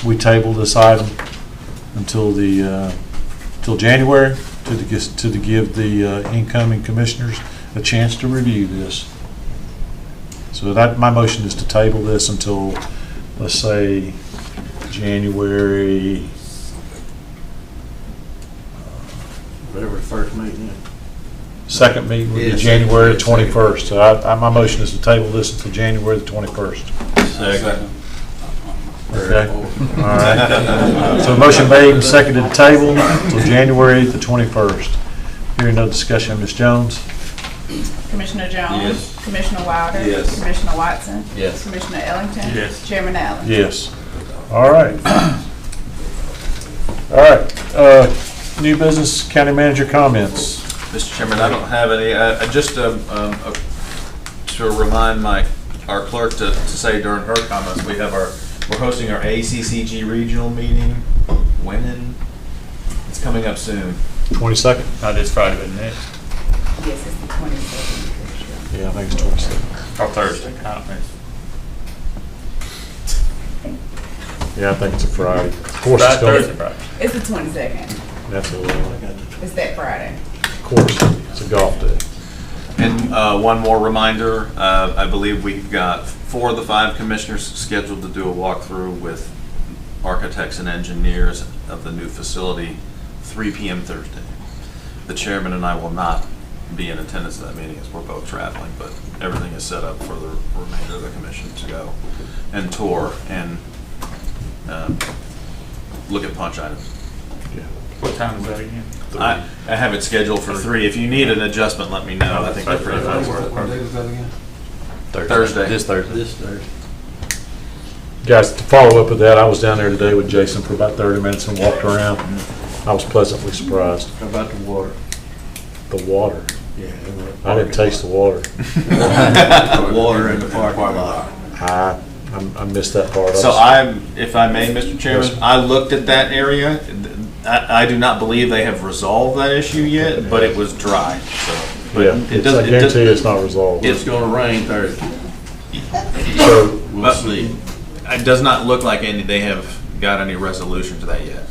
we table this item until January to give the incoming commissioners a chance to review this. So my motion is to table this until, let's say, January. Whatever the first meeting is. Second meeting would be Yeah, January second. 21st. So my motion is to table this until January the 21st. Second. Okay, all right. So motion made and seconded to table until January the 21st. Hearing no discussion, Ms. Jones? Commissioner Jones? Yes. Commissioner Wilder? Yes. Commissioner Watson? Yes. Commissioner Ellington? Yes. Chairman Allen? Yes. All right. All right, new business, county manager comments. Mr. Chairman, I don't have any. I just to remind our clerk to say during her comments, we're hosting our ACCG regional meeting. When? It's coming up soon. 22nd? Not this Friday, but next, Yes, it's the 22nd. Yeah, I think it's 22nd. or Thursday, I don't know. Yeah, I think it's a Friday. Of course, it's Thursday, going. Friday. It's the 22nd. That's a It's that Friday. of course, it's a golf day. And one more reminder, I believe we've got 4 of the 5 commissioners scheduled to do a walkthrough with architects and engineers of the new facility, 3 p.m. Thursday. The chairman and I will not be in attendance at that meeting as we're both traveling, but everything is set up for the remainder of the commission to go and tour and look at punch items. What time is that again? I have it scheduled for 3. If you need an adjustment, let me know. I think they're pretty fast. Thursday. This Thursday. This Thursday. Guys, to follow up with that, I was down there today with Jason for about 30 minutes and walked around. I was pleasantly surprised. How about the water? The water. Yeah. I didn't taste the water. The water in the parking lot. I missed that part. So if I may, Mr. Chairman, Yes. I looked at that area. I do not believe they have resolved that issue yet, but it was dry, so. but Yeah, it doesn't- I guarantee you it's not resolved. It's gonna rain Thursday. So, We'll see. It does not look like they have got any resolution to that yet.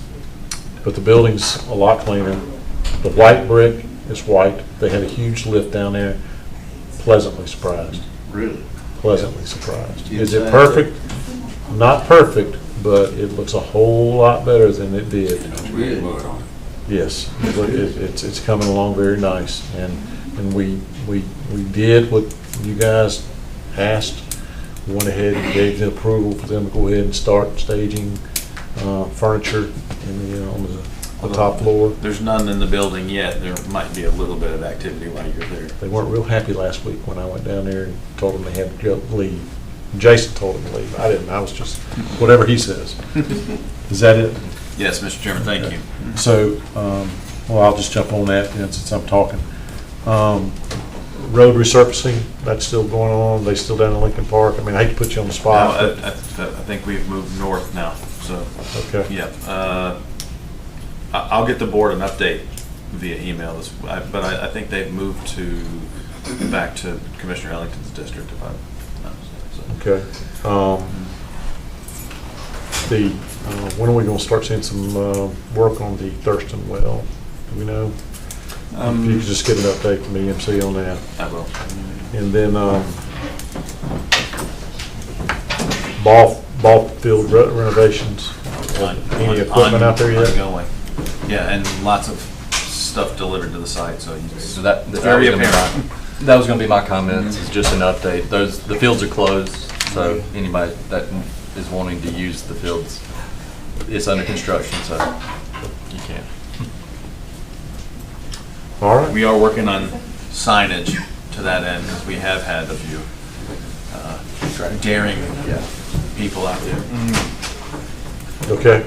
but the building's a lot cleaner. The white brick is white. They had a huge lift down there. Pleasantly surprised. Really? Pleasantly surprised. Is it Exactly. perfect? Not perfect, but it looks a whole lot better than it did. Really? Yes, it's coming along very nice, and we did what you guys asked. Went ahead and gave the approval for them to go ahead and start staging furniture on the top floor. There's none in the building yet. There might be a little bit of activity while you're there. They weren't real happy last week when I went down there and told them they had to leave. Jason told them to leave. I didn't. I was just whatever he says. Is that it? Yes, Mr. Chairman, thank you. So, well, I'll just jump on that then since I'm talking. road resurfacing, that's still going on, they still down in Lincoln Park? I mean, I hate to put you on the No, spot, I but, think we've moved north now, so, okay. yeah. I'll get the board an update via email, but I think they've moved back to Commissioner Ellington's district, if I'm not mistaken. Okay. When are we gonna start seeing some work on the Thurston well? Do we know? If you could just get an update from EMC on that. I will. And then ball field renovations. Any equipment out there yet? Ongoing. Yeah, and lots of stuff delivered to the site, so That very was gonna be apparent. that was gonna be my comments, is just an update. The fields are closed, so anybody that is wanting to use the fields, it's under construction, so you can't. All right. We are working on signage to that end, because we have had a few daring people out there. Okay.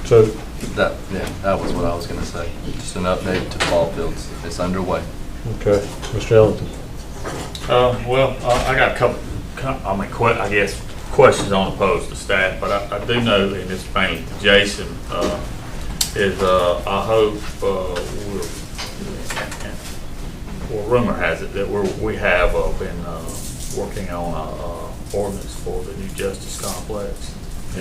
So, That was what I was gonna say. Just an update to the ball fields. It's underway. okay, Mr. Ellington. Well, I got a couple, I guess, questions on the post to staff, but I do know, and it's mainly to Jason, I hope, rumor has it that we have been working on a ordinance for the new justice complex.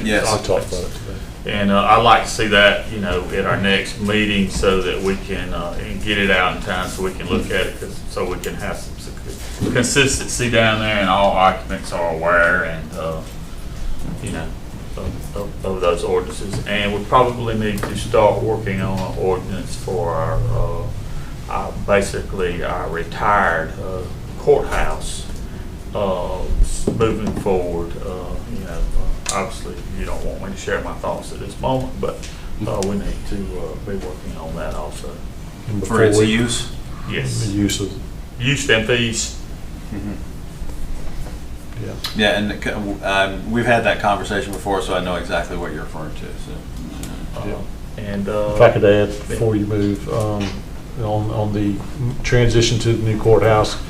Yes. I talked about it today. And I'd like to see that, at our next meeting, so that we can and get it out in time so we can look at it, so we can have some consistency down there, and all occupants are aware and of those ordinances. And we probably need to start working on an ordinance for basically our retired courthouse moving forward. Obviously, you don't want me to share my thoughts at this moment, but we need to be working on that also. For its use? Yes. The use of. Use and fees. Yeah. Yeah, and we've had that conversation before, so I know exactly what you're referring to. So. And if I could add before you move, on the transition to the new courthouse,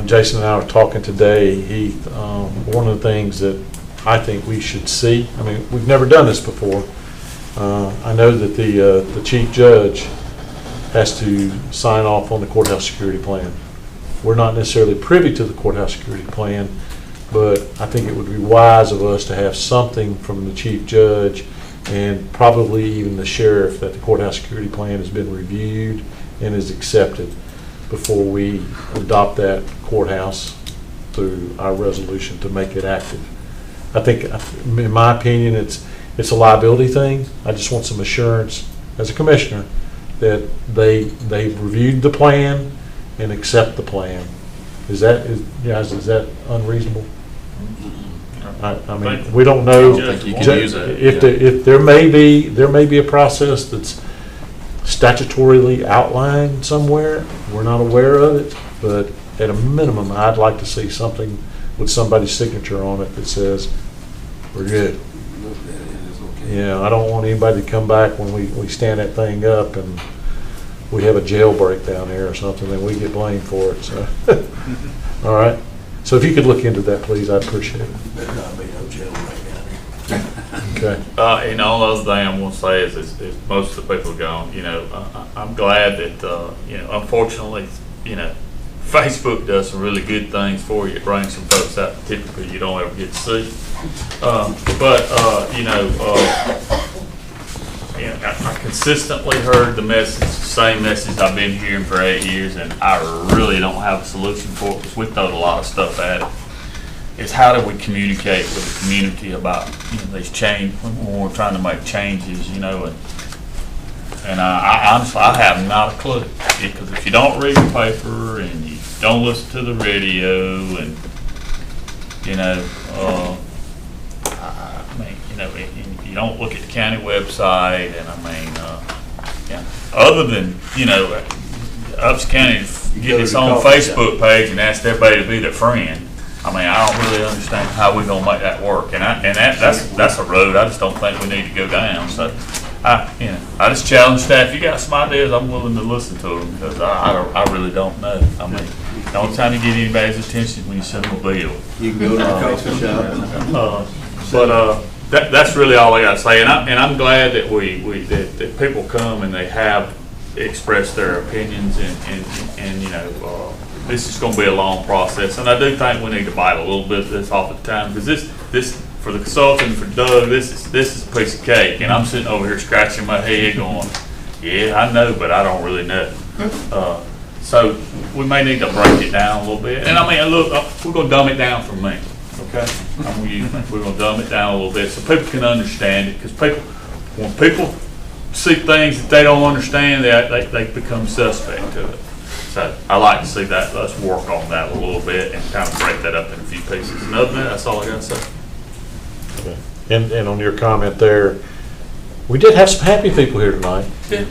Jason and I were talking today. One of the things that I think we should see, I mean, we've never done this before. I know that the chief judge has to sign off on the courthouse security plan. We're not necessarily privy to the courthouse security plan, but I think it would be wise of us to have something from the chief judge and probably even the sheriff that the courthouse security plan has been reviewed and is accepted before we adopt that courthouse through our resolution to make it active. I think, in my opinion, it's a liability thing. I just want some assurance as a commissioner that they've reviewed the plan and accept the plan. Is that unreasonable? I mean, we don't know. I don't think you can use it. If there may be a process that's statutorily outlined somewhere, we're not aware of it, but at a minimum, I'd like to see something with somebody's signature on it that says, we're good. Yeah, I don't want anybody to come back when we stand that thing up and we have a jailbreak down there or something, then we get blamed for it, so. All right, so if you could look into that, please, I'd appreciate it. Better not be no jailbreak down here. Okay. And all other thing I'm gonna say is most of the people are gone, I'm glad that, unfortunately, Facebook does some really good things for you. It brings some folks out that typically you don't ever get to see. I consistently heard the same message I've been hearing for 8 years, and I really don't have a solution for it because we throw a lot of stuff at it. Is how do we communicate with the community about these change when we're trying to make changes, and I honestly have not a clue, because if you don't read the paper and you don't listen to the radio and you don't look at the county website, and other than Upps County getting its own Facebook page and ask everybody to be their friend. I don't really understand how we're gonna make that work, and that's a road I just don't think we need to go down. So I just challenge staff, you got some ideas, I'm willing to listen to them, because I really don't know. I mean, the only time you get anybody's attention is when you send them a bill. You can go to the coffee shop. That's really all I gotta say, and I'm glad that that people come and they have expressed their opinions, and you know, this is gonna be a long process, and I do think we need to bite a little bit of this off at the time, because this for the consultant, for Doug, this is a piece of cake, and I'm sitting over here scratching my head going, yeah, I know, but I don't really know. So we may need to break it down a little bit, and I mean, look, we're gonna dumb it down for me. Okay, we're gonna dumb it down a little bit so people can understand it, because when people see things that they don't understand, they become suspect to it. So I like to see that. Let's work on that a little bit and kind of break that up in a few pieces. And other than that, that's all I gotta say. Okay. And on your comment there, we did have some happy people here tonight. Yeah.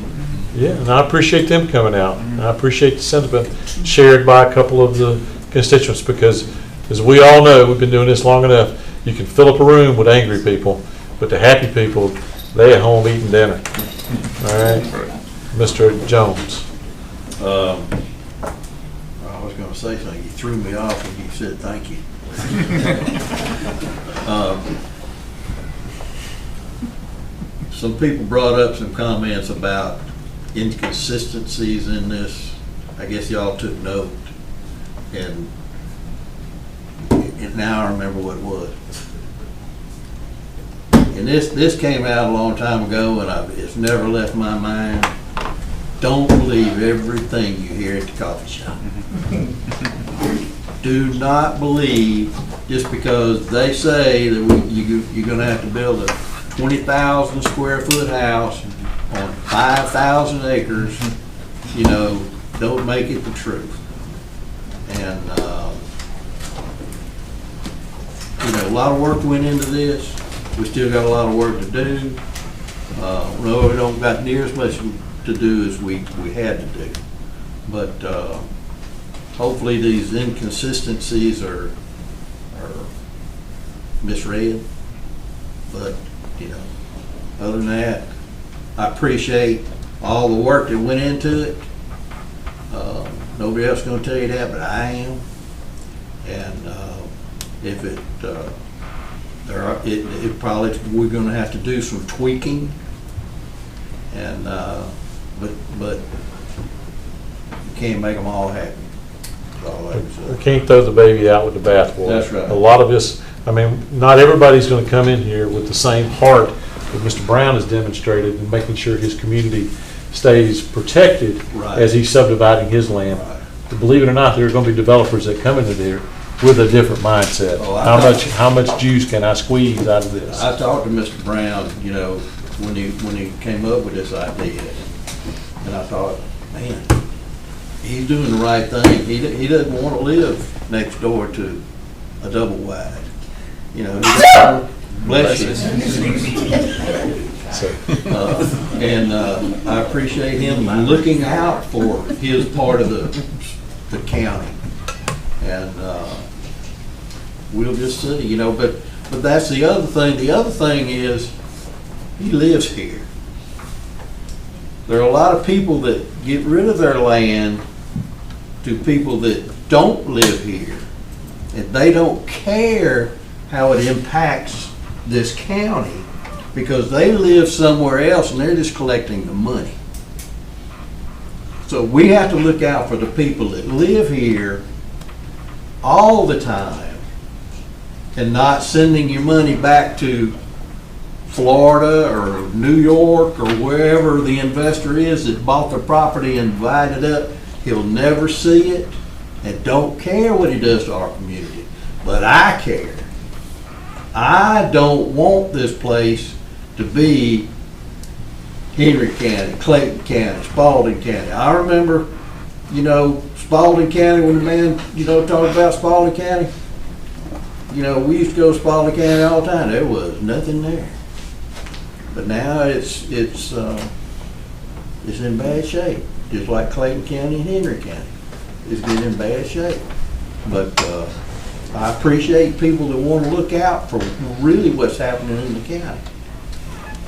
Yeah, and I appreciate them coming out. And I appreciate the sentiment shared by a couple of the constituents, because as we all know, we've been doing this long enough, you can fill up a room with angry people, but the happy people, they at home eating dinner. All right? Mr. Jones. I was going to say something. You threw me off when you said thank you. Some people brought up some comments about inconsistencies in this. I guess y'all took note, and now I remember what it was. And this came out a long time ago, and it's never left my mind. Don't believe everything you hear at the coffee shop. Do not believe just because they say that you're going to have to build a 20,000 square foot house on 5,000 acres. You know, don't make it the truth. And you know, a lot of work went into this. We still got a lot of work to do. No, we don't got near as much to do as we had to do. But hopefully these inconsistencies are misread. But, you know, other than that, I appreciate all the work that went into it. Nobody else is going to tell you that, but I am. And if it probably, we're going to have to do some tweaking, and but you can't make them all happy. That's all I can say. We can't throw the baby out with the bathwater. That's right. A lot of us, I mean, not everybody's going to come in here with the same heart that Mr. Brown has demonstrated in making sure his community stays protected Right. as he's subdividing his land. Right. But believe it or not, there are going to be developers that come into there with a different mindset. Oh, How much juice can I squeeze out of this? I talked to Mr. Brown, you know, when he came up with this idea, and I thought, man, he's doing the right thing. He doesn't want to live next door to a double wide. You know, bless you. And I appreciate him looking out for his part of the county. And we'll just see, you know, but that's the other thing. The other thing is he lives here. There are a lot of people that get rid of their land to people that don't live here, and they don't care how it impacts this county because they live somewhere else and they're just collecting the money. So we have to look out for the people that live here all the time and not sending your money back to Florida or New York or wherever the investor is that bought the property and divided it up. He'll never see it and don't care what he does to our community. But I care. I don't want this place to be Henry County, Clayton County, Spalding County. I remember, you know, Spalding County, when the man, you know, talked about Spalding County. You know, we used to go to Spalding County all the time. There was nothing there. But now it's in bad shape, just like Clayton County and Henry County. It's getting in bad shape. But I appreciate people that want to look out for really what's happening in the county.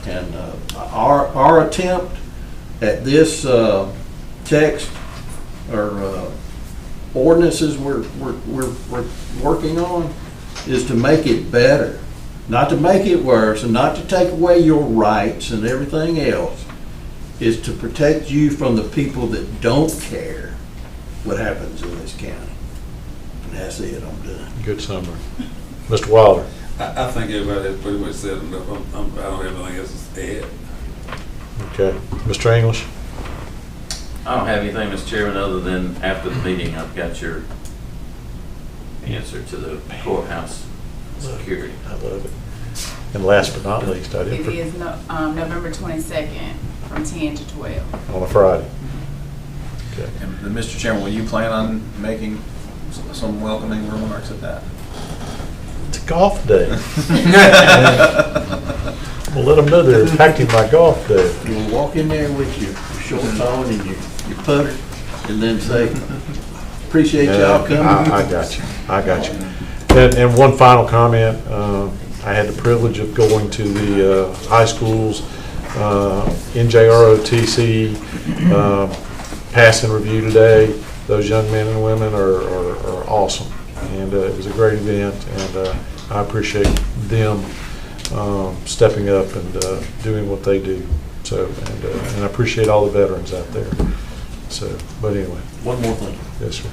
And our attempt at this text or ordinances we're working on is to make it better, not to make it worse, and not to take away your rights and everything else. Is to protect you from the people that don't care what happens in this county. And that's it, I'm done. Good summary. Mr. Wilder? I think everybody has pretty much said enough. I don't have anything else to add. Okay. Mr. English? I don't have anything, Mr. Chairman, other than after the meeting, I've got your answer to the courthouse security. I love it. And last but not least, I It didn't, is November 22nd from 10 to 12. on a Friday. Okay. And Mr. Chairman, will you plan on making some welcoming remarks at that? It's a golf day. We'll let them know they're impacting my golf day. You'll walk in there with your shorts on and your putter, and then say, appreciate y'all coming. I got you. I got you. And one final comment. I had the privilege of going to the high schools, NJROTC passing review today. Those young men and women are awesome. And it was a great event, and I appreciate them stepping up and doing what they do. So, and I appreciate all the veterans out there. So, but anyway. One more thing. Yes, sir.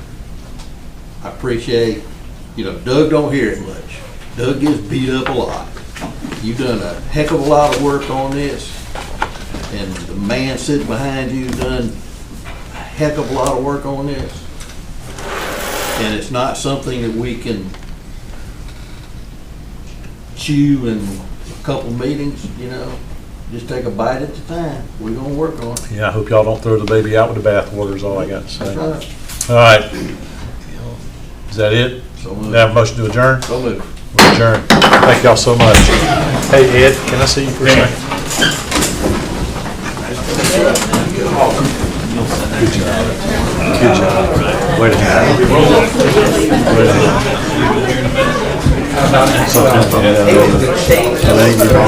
I appreciate, Doug don't hear it much. Doug gets beat up a lot. You've done a heck of a lot of work on this, and the man sitting behind you done a heck of a lot of work on this. And it's not something that we can chew in a couple meetings, Just take a bite at a time. We're gonna work on it. Yeah, I hope y'all don't throw the baby out with the bathwater is all I got to say. That's All right. Is that it? So moved. Do I have a motion to adjourn? So moved. We're adjourned. Thank y'all so much. Hey, Ed, can I see you for a second? Good job. Good job. Way to have it. I think you know,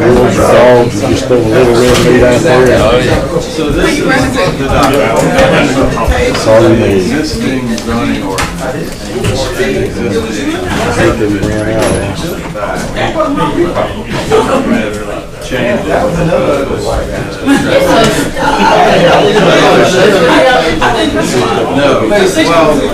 rules or dogs, you just throw a little red meat out there. So this is That's all you need. existing zoning ordinance. I think they ran out. Change it. No, well.